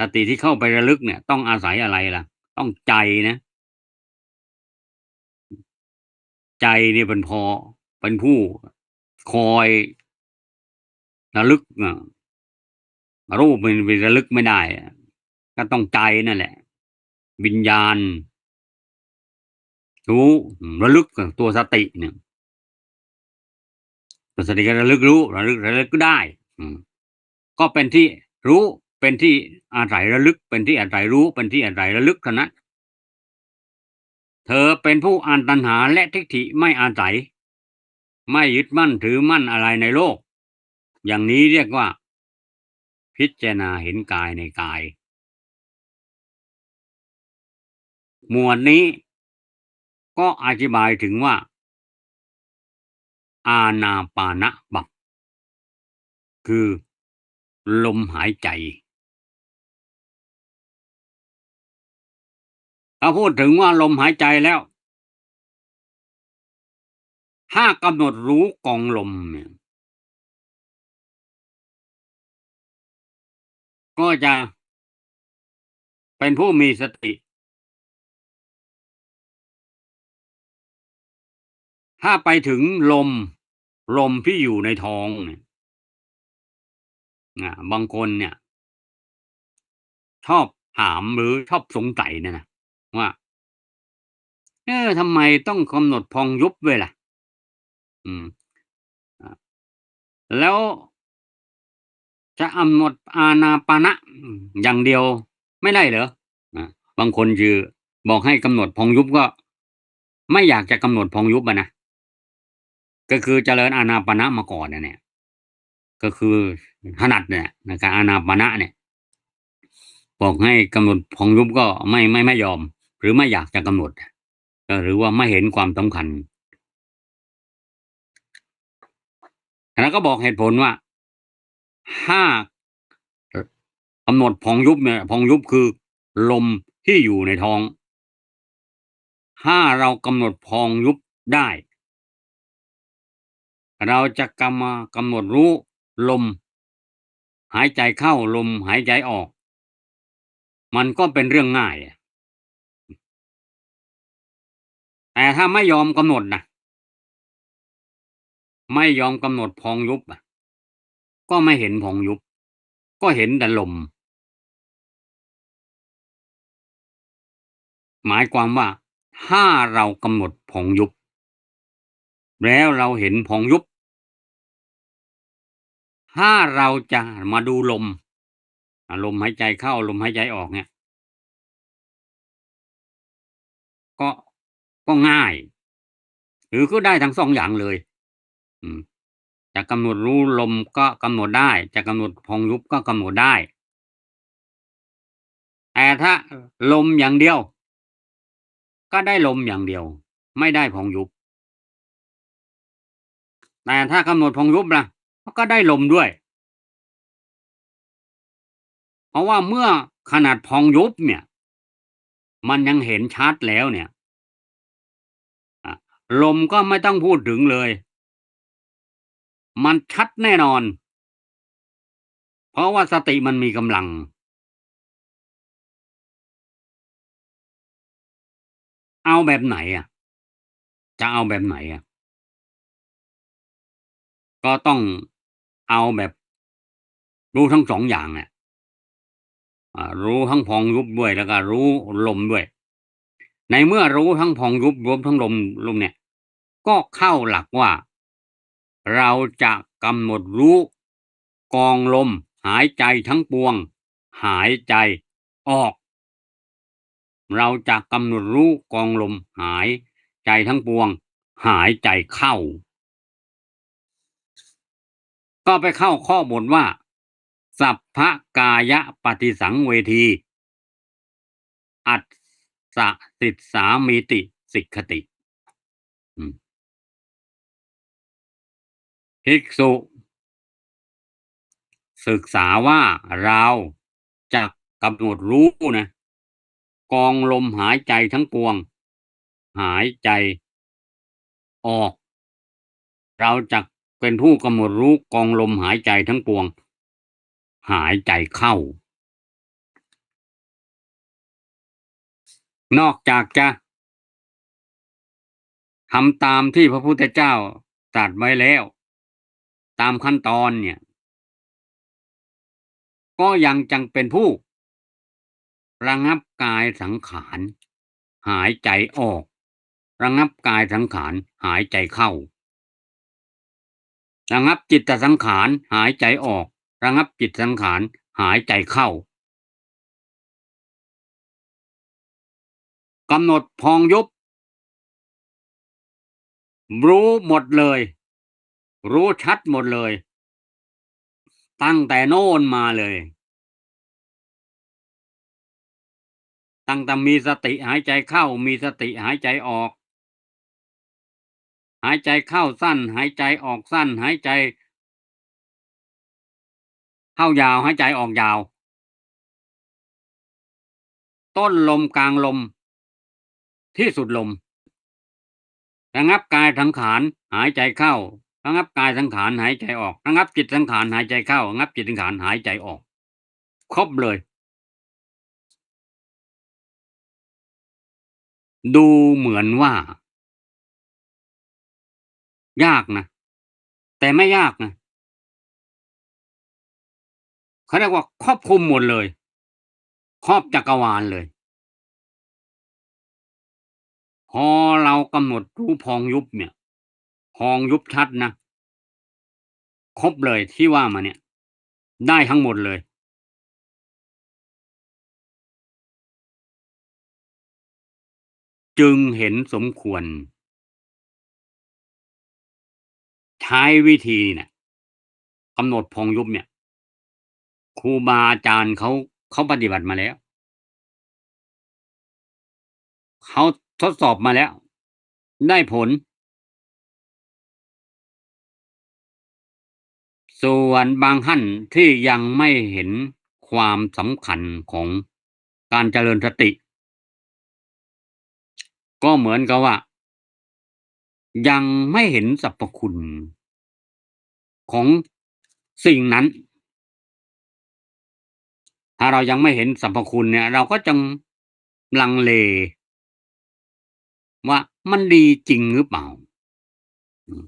สติที่เข้าไประลึกเนี่ยต้องอาศัยอะไรล่ะต้องใจนะใจเนี่ยเป็นผู้คอยระลึกรูปมันไประลึกไม่ได้ก็ต้องใจนั่นแหละวิญญาณรู้ระลึกตัวสติเนี่ยตัวสติก็ระลึกรู้ระลึกก็ได้อืมก็เป็นที่รู้เป็นที่อาศัยระลึกเป็นที่อาศัยรู้เป็นที่อาศัยระลึกเท่านั้นเธอเป็นผู้อ่านตัณหาและทิฏฐิไม่อาศัยไม่ยึดมั่นถือมั่นอะไรในโลกอย่างนี้เรียกว่าพิจารณาเห็นกายในกายหมวดนี้ก็อธิบายถึงว่าอานาปานบัพคือลมหายใจถ้าพูดถึงว่าลมหายใจแล้วถ้ากำหนดรู้กองลมเนี่ยก็จะเป็นผู้มีสติถ้าไปถึงลมที่อยู่ในท้องเนี่ยบางคนเนี่ยชอบถามหรือชอบสงสัยเนี่ยนะว่าทำไมต้องกำหนดพองยุบด้วยล่ะอืมอ่าแล้วจะกำหนดอานาปานอย่างเดียวไม่ได้เหรออาบางคนคือบอกให้กำหนดพองยุบก็ไม่อยากจะกำหนดพองยุบนะก็คือเจริญอานาปานมาก่อนเนี่ยก็คือถนัดเนี่ยในการอานาปานเนี่ยบอกให้กำหนดพองยุบก็ไม่ยอมหรือไม่อยากจะกำหนดก็หรือว่าไม่เห็นความสำคัญแล้วก็บอกเหตุผลว่าถ้ากำหนดพองยุบเนี่ยพองยุบคือลมที่อยู่ในท้อง ถ้าเรากำหนดพองยุบได้เราจะกำหนดรู้ลมหายใจเข้าลมหายใจออกมันก็เป็นเรื่องง่ายแต่ถ้าไม่ยอมกำหนดนะไม่ยอมกำหนดพองยุบก็ไม่เห็นพองยุบก็เห็นแต่ลมหมายความว่าถ้าเรากำหนดพองยุบแล้วเราเห็นพองยุบถ้าเราจะมาดูลมลมหายใจเข้าลมหายใจออกเนี่ยก็ก็ง่ายหรือก็ได้ทั้งสองอย่างเลยอืม จะกำหนดรู้ลมก็กำหนดได้จะกำหนดพองยุบก็กำหนดได้ แต่ถ้าลมอย่างเดียวก็ได้ลมอย่างเดียวไม่ได้พองยุบแต่ถ้ากำหนดพองยุบล่ะก็ได้ลมด้วยเพราะว่าเมื่อขนาดพองยุบเนี่ยมันยังเห็นชัดแล้วเนี่ยอะลมก็ไม่ต้องพูดถึงเลยมันชัดแน่นอนเพราะว่าสติมันมีกำลังเอาแบบไหนอะจะเอาแบบไหนอะก็ต้องเอาแบบรู้ทั้ง2องอย่างอะรู้ทั้งพองยุบด้วยแล้วก็รู้ลมด้วยในเมื่อรู้ทั้งพองยุบรวมทั้งลมเนี่ยก็เข้าหลักว่าเราจะกำหนดรู้กองลมหายใจทั้งปวงหายใจออกเราจะกำหนดรู้กองลมหายใจทั้งปวงหายใจเข้าก็ไปเข้าข้อบทว่าสัพพกายปฏิสังเวทีอัสสะสิสสามีติสิกขติอืมภิกษุศึกษาว่าเราจะกำหนดรู้นะกองลมหายใจทั้งปวงหายใจออกเราจะเป็นผู้กำหนดรู้กองลมหายใจทั้งปวงหายใจเข้านอกจากจะทำตามที่พระพุทธเจ้าตรัสไว้แล้วตามขั้นตอนเนี่ยก็ยังจังเป็นผู้ระงับกายสังขารหายใจออกระงับกายสังขารหายใจเข้าระงับจิตสังขารหายใจออกระงับจิตสังขารหายใจเข้ากำหนดพองยุบรู้หมดเลยรู้ชัดหมดเลยตั้งแต่โน่นมาเลยตั้งแต่มีสติหายใจเข้ามีสติหายใจออกหายใจเข้าสั้นหายใจออกสั้นหายใจเข้ายาวหายใจออกยาวต้นลมกลางลมที่สุดลมระงับกายสังขารหายใจเข้าระงับกายสังขารหายใจออกระงับจิตสังขารหายใจเข้าระงับจิตสังขารหายใจออกครบเลยดูเหมือนว่ายากนะแต่ไม่ยากนะเขาเรียกว่าครอบคลุมหมดเลยครอบจักรวาลเลยพอเรากำหนดรู้พองยุบเนี่ยพองยุบชัดนะครบเลยที่ว่ามาเนี่ยได้ทั้งหมดเลยจึงเห็นสมควรใช้วิธีเนี่ยกำหนดพองยุบเนี่ยครูบาอาจารย์เขาปฏิบัติมาแล้วเขาทดสอบมาแล้วได้ผลส่วนบางท่านที่ยังไม่เห็นความสำคัญของการเจริญสติก็เหมือนกับว่ายังไม่เห็นสรรพคุณของสิ่งนั้นถ้าเรายังไม่เห็นสรรพคุณเนี่ยเราก็จังลังเลว่ามันดีจริงหรือเปล่าอืม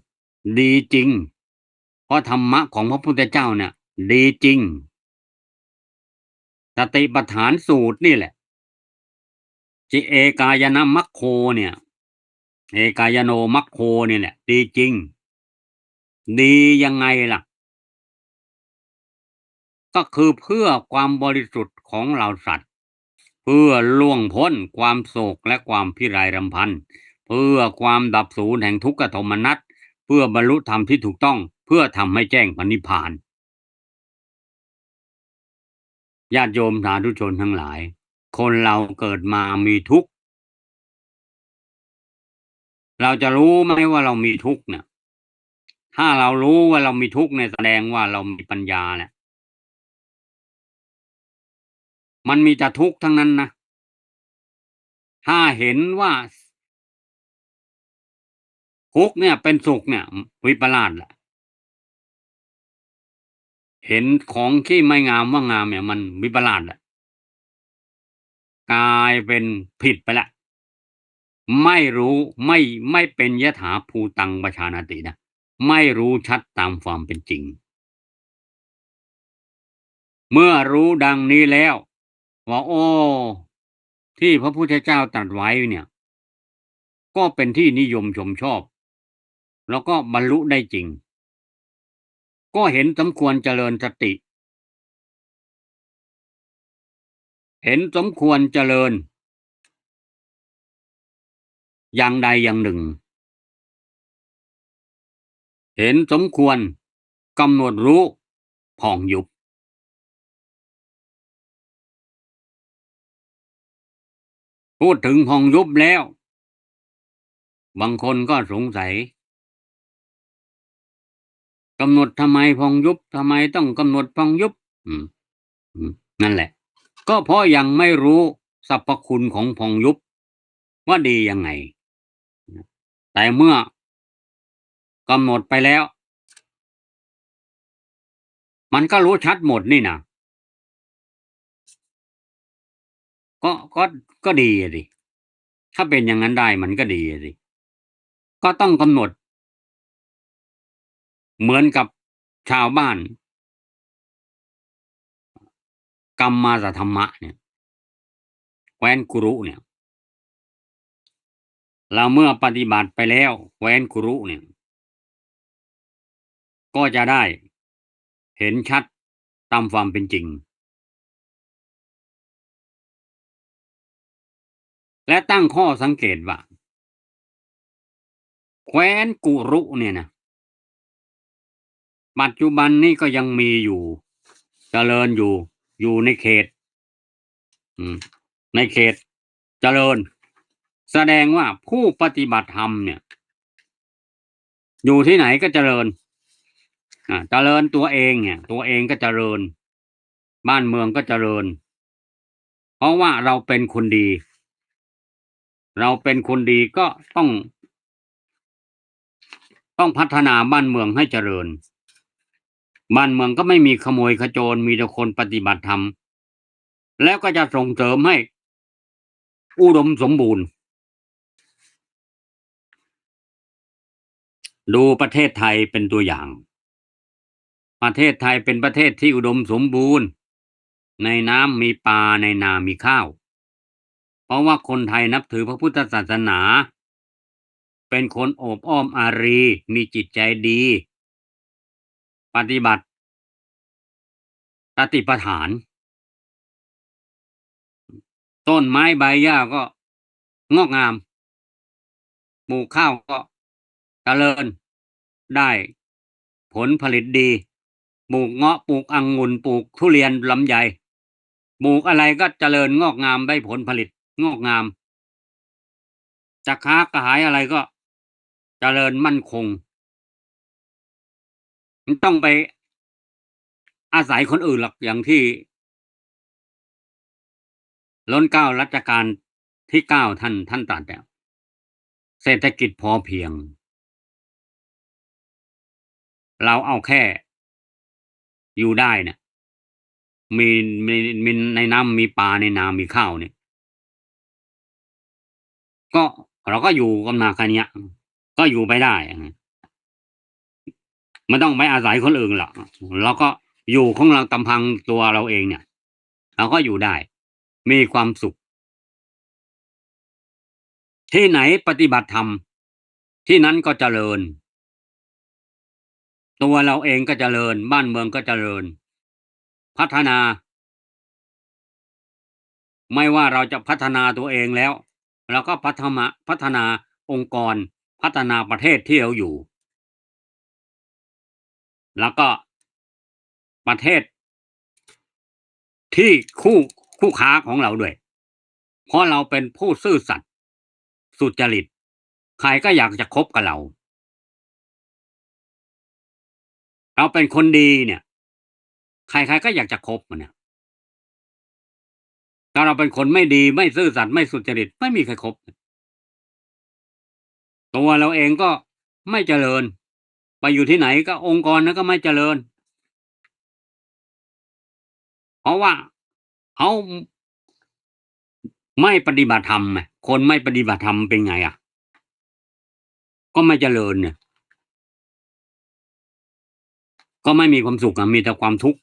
ดีจริงเพราะธรรมะของพระพุทธเจ้าเนี่ยดีจริงสติปัฏฐานสูตรนี่แหละจิเอกายนะมัคโคเนี่ยเอกายโนมัคโคเนี่ยแหละดีจริงดียังไงล่ะก็คือเพื่อความบริสุทธิ์ของเราสัตว์เพื่อล่วงพ้นความโศกและความพิไรรำพันเพื่อความดับสูญแห่งทุกขโทมนัสเพื่อบรรลุธรรมที่ถูกต้องเพื่อทำให้แจ้งพระนิพพานญาติโยมสาธุชนทั้งหลาย คนเราเกิดมามีทุกข์เราจะรู้ไหมว่าเรามีทุกข์เนี่ยถ้าเรารู้ว่าเรามีทุกข์เนี่ยแสดงว่าเรามีปัญญาเนี่ยมันมีแต่ทุกข์ทั้งนั้นนะถ้าเห็นว่าทุกข์เนี่ยเป็นสุขเนี่ยวิปลาสแหละเห็นของที่ไม่งามว่างามเนี่ยมันวิปลาสแหละกลายเป็นผิดไปแล้วไม่รู้ไม่เป็นยถาภูตังปชานาตินะไม่รู้ชัดตามความเป็นจริงเมื่อรู้ดังนี้แล้วว่าโอ้ที่พระพุทธเจ้าตรัสไว้เนี่ยก็เป็นที่นิยมชมชอบแล้วก็บรรลุได้จริงก็เห็นสมควรเจริญสติเห็นสมควรเจริญอย่างใดอย่างหนึ่งเห็นสมควรกำหนดรู้ผ่องยุบพูดถึงผ่องยุบแล้วบางคนก็สงสัยกำหนดทำไมผ่องยุบทำไมต้องกำหนดผ่องยุบอืมอืมนั่นแหละก็เพราะยังไม่รู้สรรพคุณของผ่องยุบว่าดียังไงแต่เมื่อกำหนดไปแล้วมันก็รู้ชัดหมดนี่นะก็ก็ดีอะสิถ้าเป็นอย่างนั้นได้มันก็ดีอะสิก็ต้องกำหนดเหมือนกับชาวบ้านกัมมาสธรรมะเนี่ยแคว้นกุรุเนี่ยเราเมื่อปฏิบัติไปแล้วแคว้นกุรุเนี่ยก็จะได้เห็นชัดตามความเป็นจริงและตั้งข้อสังเกตว่าแคว้นกุรุเนี่ยนะปัจจุบันนี้ก็ยังมีอยู่เจริญอยู่ในเขตอืมในเขตเจริญแสดงว่าผู้ปฏิบัติธรรมเนี่ยอยู่ที่ไหนก็เจริญเจริญตัวเองเนี่ยตัวเองก็เจริญบ้านเมืองก็เจริญเพราะว่าเราเป็นคนดีเราเป็นคนดีก็ต้องพัฒนาบ้านเมืองให้เจริญบ้านเมืองก็ไม่มีขโมยขโจรมีแต่คนปฏิบัติธรรมแล้วก็จะส่งเสริมให้อุดมสมบูรณ์ดูประเทศไทยเป็นตัวอย่างประเทศไทยเป็นประเทศที่อุดมสมบูรณ์ในน้ำมีปลาในนามีข้าวเพราะว่าคนไทยนับถือพระพุทธศาสนาเป็นคนโอบอ้อมอารีมีจิตใจดีปฏิบัติสติปัฏฐานต้นไม้ใบหญ้าก็งอกงามปลูกข้าวก็เจริญได้ผลผลิตดีปลูกเงาะปลูกองุ่นปลูกทุเรียนลำไยปลูกอะไรก็เจริญงอกงามได้ผลผลิตงอกงามจะค้ากระหายอะไรก็เจริญมั่นคงมันต้องไปอาศัยคนอื่นหรอกอย่างที่ล้นเกล้ารัชกาลที่9ท่านตรัสเนี่ยเศรษฐกิจพอเพียงเราเอาแค่อยู่ได้เนี่ยมีมีในน้ำมีปลาในนามีข้าวเนี่ยก็เราก็อยู่กันมาแค่เนี้ยก็อยู่ไปได้ไม่ต้องไปอาศัยคนอื่นหรอกเราก็อยู่ของเราตำพังตัวเราเองเนี่ยเราก็อยู่ได้มีความสุขที่ไหนปฏิบัติธรรมที่นั้นก็เจริญตัวเราเองก็เจริญบ้านเมืองก็เจริญพัฒนาไม่ว่าเราจะพัฒนาตัวเองแล้วเราก็พัฒนาองค์กรพัฒนาประเทศที่เราอยู่แล้วก็ประเทศที่คู่ค้าของเราด้วย เพราะเราเป็นผู้ซื่อสัตย์สุจริตใครก็อยากจะคบกับเราเราเป็นคนดีเนี่ยใครๆก็อยากจะคบอะเนี่ยถ้าเราเป็นคนไม่ดีไม่ซื่อสัตย์ไม่สุจริตไม่มีใครคบตัวเราเองก็ไม่เจริญไปอยู่ที่ไหนก็องค์กรนั้นก็ไม่เจริญเพราะว่าเขาไม่ปฏิบัติธรรมไงคนไม่ปฏิบัติธรรมเป็นไงอะก็ไม่เจริญเนี่ยก็ไม่มีความสุขอะมีแต่ความทุกข์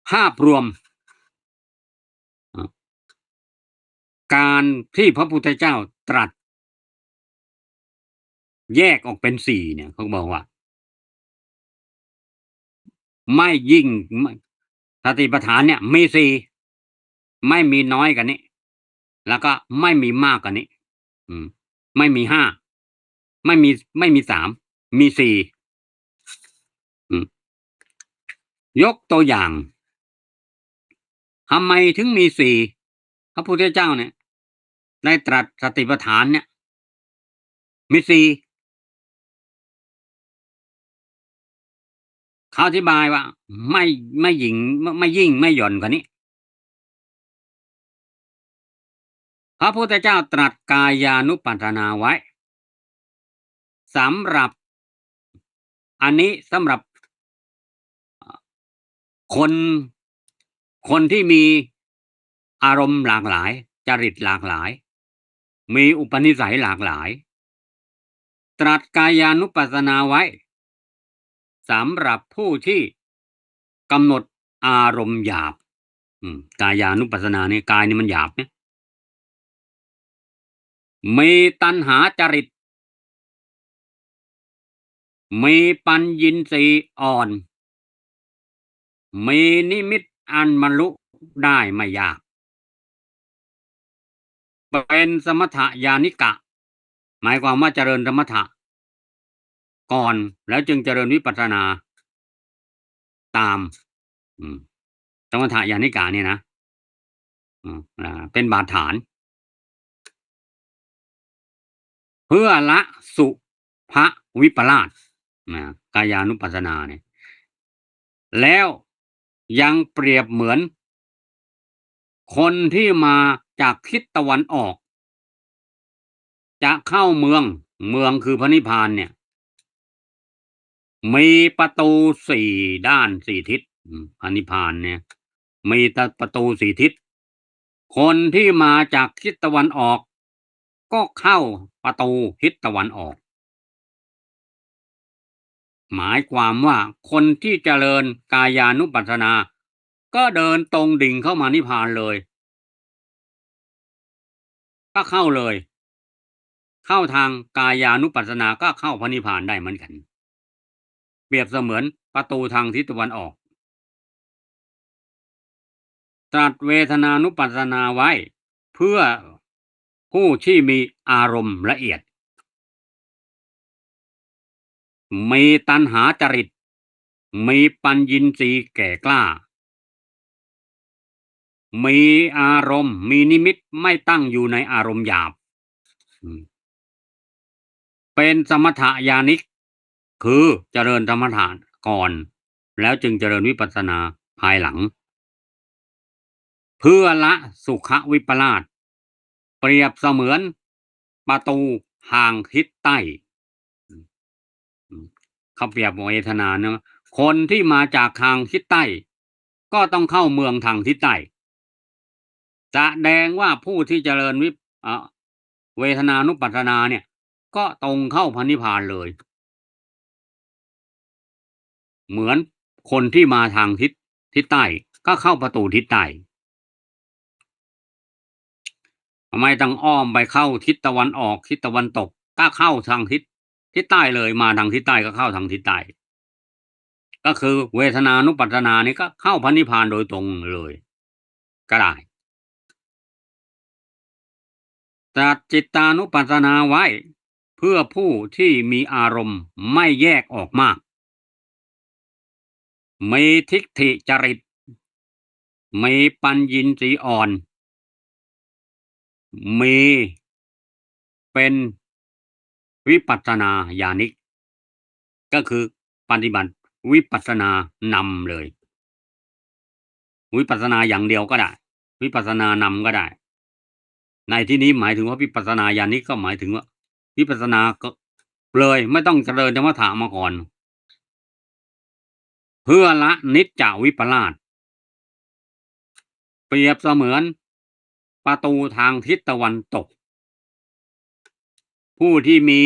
ภาพรวมการที่พระพุทธเจ้าตรัสแยกออกเป็น4เนี่ยเขาบอกว่าไม่ยิ่งไม่สติปัฏฐานเนี่ยมี4ไม่มีน้อยกว่านี้แล้วก็ไม่มีมากกว่านี้อืมไม่มี5ไม่มีไม่มี3มี4อืมยกตัวอย่างทำไมถึงมี4พระพุทธเจ้าเนี่ยได้ตรัสสติปัฏฐานเนี่ยมี4เขาอธิบายว่าไม่ไม่หยิ่งไม่ยิ่งไม่หย่อนกว่านี้พระพุทธเจ้าตรัสกายานุปัสสนาไว้สำหรับอันนี้สำหรับคนคนที่มีอารมณ์หลากหลายจริตหลากหลายมีอุปนิสัยหลากหลายตรัสกายานุปัสสนาไว้สำหรับผู้ที่กำหนดอารมณ์หยาบกายานุปัสสนาเนี่ยกายนี่มันหยาบนะมีตัณหาจริตมีปัญญินทรีย์อ่อนมีนิมิตอันบรรลุได้ไม่ยากเป็นสมถญาณิกะหมายความว่าเจริญสมถะก่อนแล้วจึงเจริญวิปัสสนาตามอืมสมถะญาณิกะเนี่ยนะเป็นบาดฐานเพื่อละสุภวิปลาสกายานุปัสสนาเนี่ยแล้วยังเปรียบเหมือนคนที่มาจากทิศตะวันออกจะเข้าเมืองคือพระนิพพานเนี่ยมีประตู4ด้าน4ทิศพระนิพพานเนี่ยมีแต่ประตู4ทิศคนที่มาจากทิศตะวันออกก็เข้าประตูทิศตะวันออกหมายความว่าคนที่เจริญกายานุปัสสนาก็เดินตรงดิ่งเข้ามานิพพานเลยก็เข้าเลยเข้าทางกายานุปัสสนาก็เข้าพระนิพพานได้เหมือนกันเปรียบเสมือนประตูทางทิศตะวันออกตรัสเวทนานุปัสสนาไว้เพื่อผู้ที่มีอารมณ์ละเอียดมีตัณหาจริตมีปัญญินทรีย์แก่กล้ามีอารมณ์มีนิมิตไม่ตั้งอยู่ในอารมณ์หยาบเป็นสมถญาณิกคือเจริญสมถะก่อนแล้วจึงเจริญวิปัสสนาภายหลังเพื่อละสุขวิปลาสเปรียบเสมือนประตูทางทิศใต้เขาเปรียบเวทนาเนะคนที่มาจากทางทิศใต้ก็ต้องเข้าเมืองทางทิศใต้แสดงว่าผู้ที่เจริญเวทนานุปัสสนาเนี่ยก็ตรงเข้าพระนิพพานเลยเหมือนคนที่มาทางทิศใต้ก็เข้าประตูทิศใต้ทำไมต้องอ้อมไปเข้าทิศตะวันออกทิศตะวันตกก็เข้าทางทิศใต้เลยมาทางทิศใต้ก็เข้าทางทิศใต้ก็คือเวทนานุปัสสนานี่ก็เข้าพระนิพพานโดยตรงเลยก็ได้ตรัสจิตานุปัสสนาไว้เพื่อผู้ที่มีอารมณ์ไม่แยกออกมากมีทิฏฐิจริต มีปัญญินทรีย์อ่อนมีเป็นวิปัสสนาญาณิกก็คือปฏิบัติวิปัสสนานำเลยวิปัสสนาอย่างเดียวก็ได้วิปัสสนานำก็ได้ในที่นี้หมายถึงว่าวิปัสสนาญาณิกก็หมายถึงว่าวิปัสสนาก็เลยไม่ต้องเจริญสมถะมาก่อนเพื่อละนิจจวิปลาสเปรียบเสมือนประตูทางทิศตะวันตกผู้ที่มี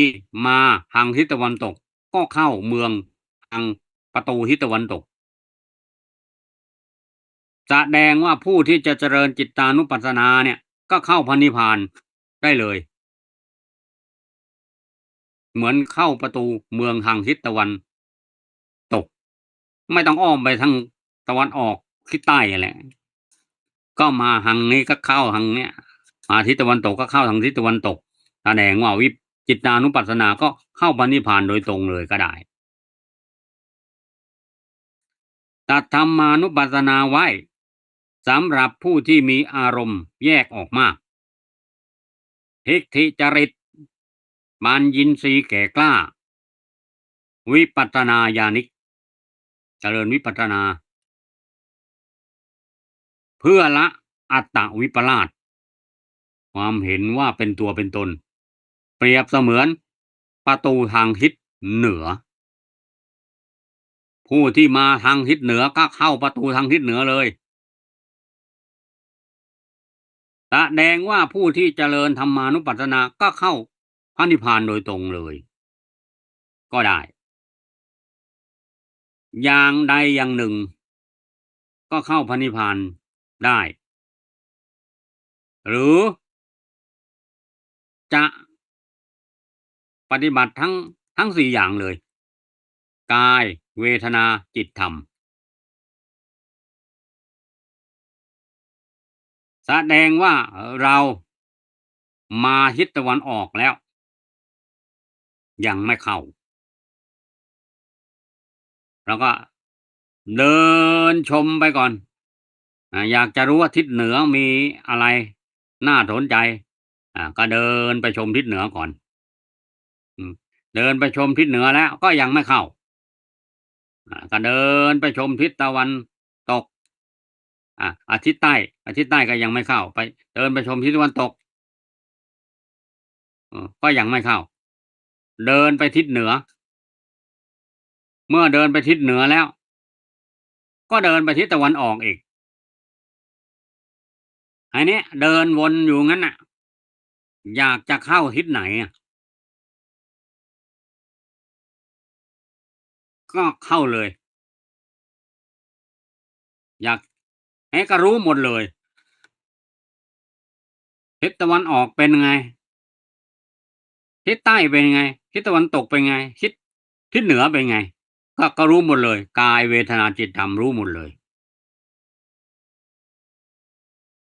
มาทางทิศตะวันตกก็เข้าเมืองทางประตูทิศตะวันตกแสดงว่าผู้ที่จะเจริญจิตตานุปัสสนาเนี่ยก็เข้าพระนิพพานได้เลยเหมือนเข้าประตูเมืองทางทิศตะวันตกไม่ต้องอ้อมไปทางตะวันออกทิศใต้แหละก็มาทางนี้ก็เข้าทางเนี้ยมาทิศตะวันตกก็เข้าทางทิศตะวันตกแสดงว่าจิตตานุปัสสนาก็เข้าพระนิพพานโดยตรงเลยก็ได้ตัดธรรมานุปัสสนาไว้สำหรับผู้ที่มีอารมณ์แยกออกมากทิฏฐิจริตมารยินทรีย์แก่กล้าวิปัสสนาญาณิกเจริญวิปัสสนาเพื่อละอัตตวิปลาสความเห็นว่าเป็นตัวเป็นตนเปรียบเสมือนประตูทางทิศเหนือผู้ที่มาทางทิศเหนือก็เข้าประตูทางทิศเหนือเลยแสดงว่าผู้ที่เจริญธรรมานุปัสสนาก็เข้าพระนิพพานโดยตรงเลยก็ได้อย่างใดอย่างหนึ่งก็เข้าพระนิพพานได้หรือจะปฏิบัติทั้งสี่อย่างเลยกายเวทนาจิตธรรมแสดงว่าเรามาทิศตะวันออกแล้วยังไม่เข้าเราก็เดินชมไปก่อนอยากจะรู้ว่าทิศเหนือมีอะไรน่าสนใจก็เดินไปชมทิศเหนือก่อนอืมเดินไปชมทิศเหนือแล้วก็ยังไม่เข้าก็เดินไปชมทิศตะวันตกทิศใต้ทิศใต้ก็ยังไม่เข้าไปเดินไปชมทิศตะวันตกก็ยังไม่เข้าเดินไปทิศเหนือเมื่อเดินไปทิศเหนือแล้วก็เดินไปทิศตะวันออกอีกอันนี้เดินวนอยู่งั้นน่ะอยากจะเข้าทิศไหนก็เข้าเลยอยากก็รู้หมดเลยทิศตะวันออกเป็นไงทิศใต้เป็นไงทิศตะวันตกเป็นไงทิศเหนือเป็นไงก็รู้หมดเลยกายเวทนาจิตธรรมรู้หมดเลย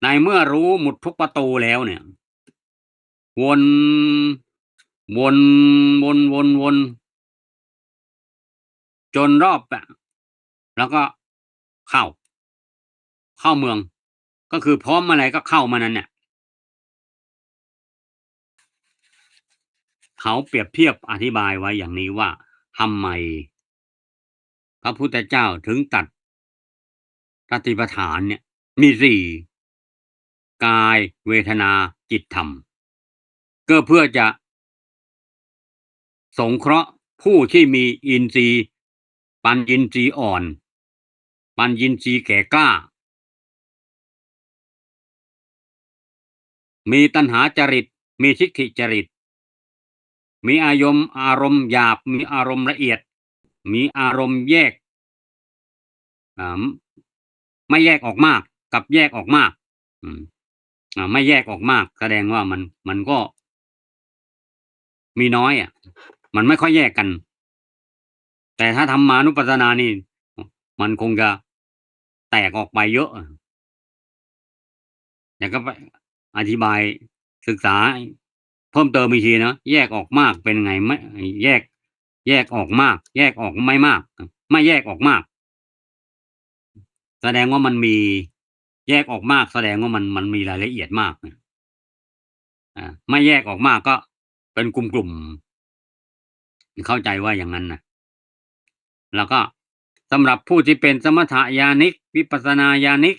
ในเมื่อรู้หมดทุกประตูแล้วเนี่ยวนวนวนจนรอบแล้วก็เข้าเมืองก็คือพร้อมอะไรก็เข้ามานั้นเนี่ยเขาเปรียบเทียบอธิบายไว้อย่างนี้ว่าทำไมพระพุทธเจ้าถึงตัดสติปัฏฐานเนี่ยมีสี่กายเวทนาจิตธรรมก็เพื่อจะสงเคราะห์ผู้ที่มีอินทรีย์ปัญญินทรีย์อ่อนปัญญินทรีย์แก่กล้ามีตัณหาจริตมีทิฏฐิจริตมีอารมณ์หยาบมีอารมณ์ละเอียดมีอารมณ์แยกอ่าไม่แยกออกมากกับแยกออกมากอืมไม่แยกออกมากแสดงว่ามันก็มีน้อยมันไม่ค่อยแยกกันแต่ถ้าธรรมานุปัสสนานี่มันคงจะแตกออกไปเยอะเดี๋ยวก็ไปอธิบายศึกษาเพิ่มเติมอีกทีเนาะแยกออกมากเป็นไงไม่แยกออกมากแยกออกไม่มากไม่แยกออกมากแสดงว่ามันมี แยกออกมากแสดงว่ามันมีรายละเอียดมากนะไม่แยกออกมากก็เป็นกลุ่มๆเข้าใจว่าอย่างนั้นนะแล้วก็สำหรับผู้ที่เป็นสมถญาณิกวิปัสสนาญาณิก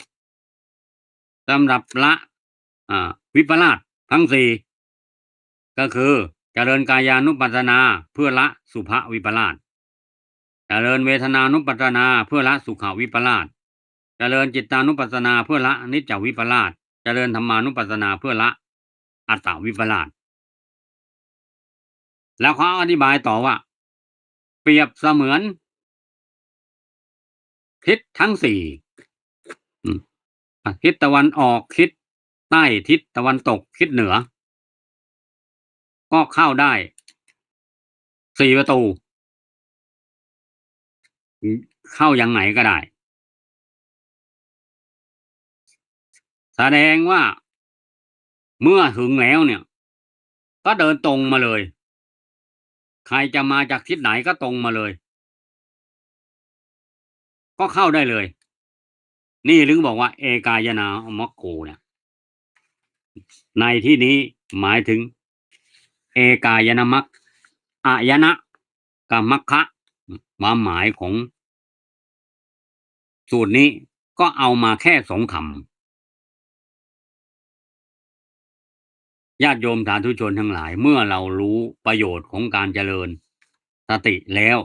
สำหรับละวิปลาสทั้งสี่ก็คือเจริญกายานุปัสสนาเพื่อละสุภวิปลาสเจริญเวทนานุปัสสนาเพื่อละสุขวิปลาสเจริญจิตานุปัสสนาเพื่อละนิจจวิปลาสเจริญธรรมานุปัสสนาเพื่อละอัตตวิปลาสแล้วเขาอธิบายต่อว่าเปรียบเสมือนทิศทั้งสี่ทิศตะวันออกทิศใต้ทิศตะวันตกทิศเหนือก็เข้าได้สี่ประตูเข้าอย่างไหนก็ได้แสดงว่าเมื่อถึงแล้วเนี่ยก็เดินตรงมาเลยใครจะมาจากทิศไหนก็ตรงมาเลยก็เข้าได้เลยนี่ถึงบอกว่าเอกายนามัคโคเนี่ยในที่นี้หมายถึงเอกายนามัคอายนะกับมัคคะความหมายของสูตรนี้ก็เอามาแค่สองคำญาติโยมสาธุชนทั้งหลายเมื่อเรารู้ประโยชน์ของการเจริญสติแล้ว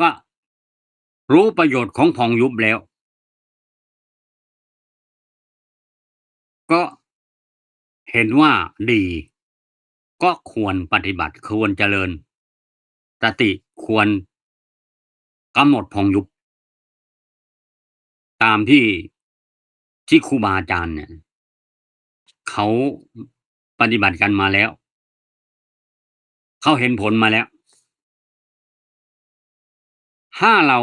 ก็รู้ประโยชน์ของพองยุบแล้วก็เห็นว่าดีก็ควรปฏิบัติควรเจริญสติควรกำหนดพองยุบตามที่ครูบาอาจารย์เนี่ยเขาปฏิบัติกันมาแล้วเขาเห็นผลมาแล้วถ้าเรา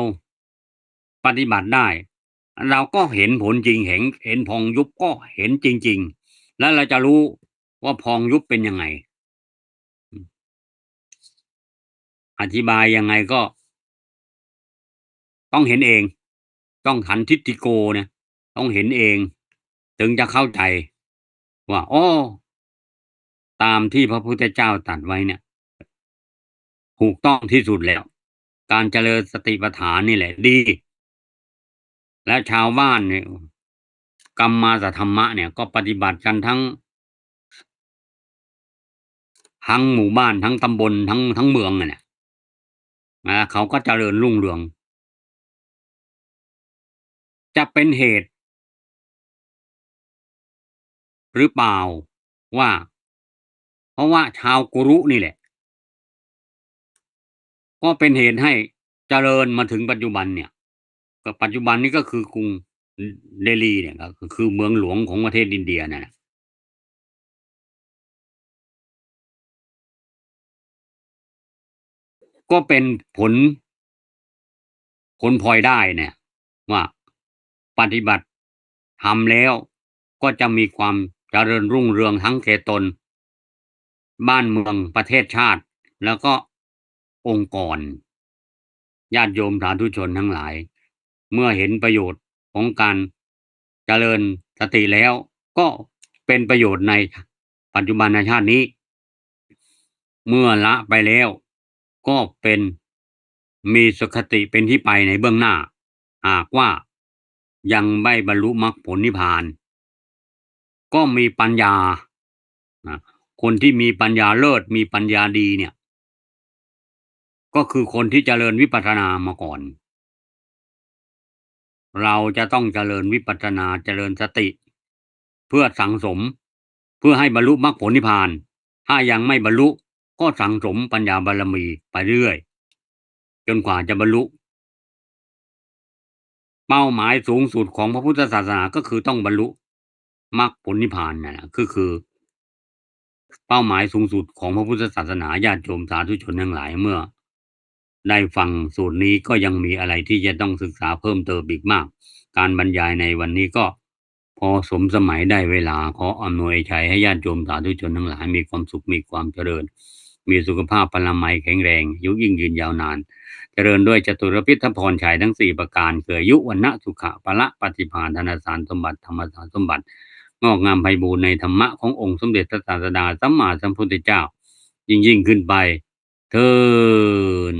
ปฏิบัติได้เราก็เห็นผลจริงเห็นพองยุบก็เห็นจริงๆแล้วเราจะรู้ว่าพองยุบเป็นยังไงอธิบายยังไงก็ต้องเห็นเองต้องขันทิฏฐิโกเนี่ยต้องเห็นเองถึงจะเข้าใจว่าอ้อตามที่พระพุทธเจ้าตรัสไว้เนี่ยถูกต้องที่สุดแล้วการเจริญสติปัฏฐานนี่แหละดีและชาวบ้านเนี่ยกรรมาสธรรมะเนี่ยก็ปฏิบัติกันทั้งหมู่บ้านทั้งตำบลทั้งเมืองอะเนี่ยเขาก็เจริญรุ่งเรืองจะเป็นเหตุหรือเปล่าว่าเพราะว่าชาวกุรุนี่แหละก็เป็นเหตุให้เจริญมาถึงปัจจุบันเนี่ยก็ปัจจุบันนี้ก็คือกรุงเดลีเนี่ยก็คือเมืองหลวงของประเทศอินเดียนั่นน่ะก็เป็นผลพลอยได้เนี่ยว่าปฏิบัติทำแล้วก็จะมีความเจริญรุ่งเรืองทั้งแก่ตนบ้านเมืองประเทศชาติแล้วก็องค์กรญาติโยมสาธุชนทั้งหลายเมื่อเห็นประโยชน์ของการเจริญสติแล้วก็เป็นประโยชน์ในปัจจุบันชาตินี้เมื่อละไปแล้วก็เป็นมีสุขติเป็นที่ไปในเบื้องหน้าหากว่ายังไม่บรรลุมรรคผลนิพพานก็มีปัญญาคนที่มีปัญญาเลิศมีปัญญาดีเนี่ยก็คือคนที่เจริญวิปัสสนามาก่อนเราจะต้องเจริญวิปัสสนาเจริญสติเพื่อสังสมเพื่อให้บรรลุมรรคผลนิพพานถ้ายังไม่บรรลุก็สังสมปัญญาบารมีไปเรื่อยจนกว่าจะบรรลุเป้าหมายสูงสุดของพระพุทธศาสนาก็คือต้องบรรลุมรรคผลนิพพานนะคือเป้าหมายสูงสุดของพระพุทธศาสนาญาติโยมสาธุชนทั้งหลายเมื่อได้ฟังสูตรนี้ก็ยังมีอะไรที่จะต้องศึกษาเพิ่มเติมอีกมากการบรรยายในวันนี้ก็พอสมสมัยได้เวลาขออำนวยชัยให้ญาติโยมสาธุชนทั้งหลายมีความสุขมีความเจริญมีสุขภาพพลามัยแข็งแรงอายุยิ่งยืนยาวนาน เจริญด้วยจตุรพิธพรชัยทั้ง4ประการคืออายุวันนะสุขะพละปฏิภาณธนสารสมบัติธรรมสารสมบัติงอกงามไพบูลย์ในธรรมะขององค์สมเด็จพระศาสดาสัมมาสัมพุทธเจ้ายิ่งขึ้นไปเทิน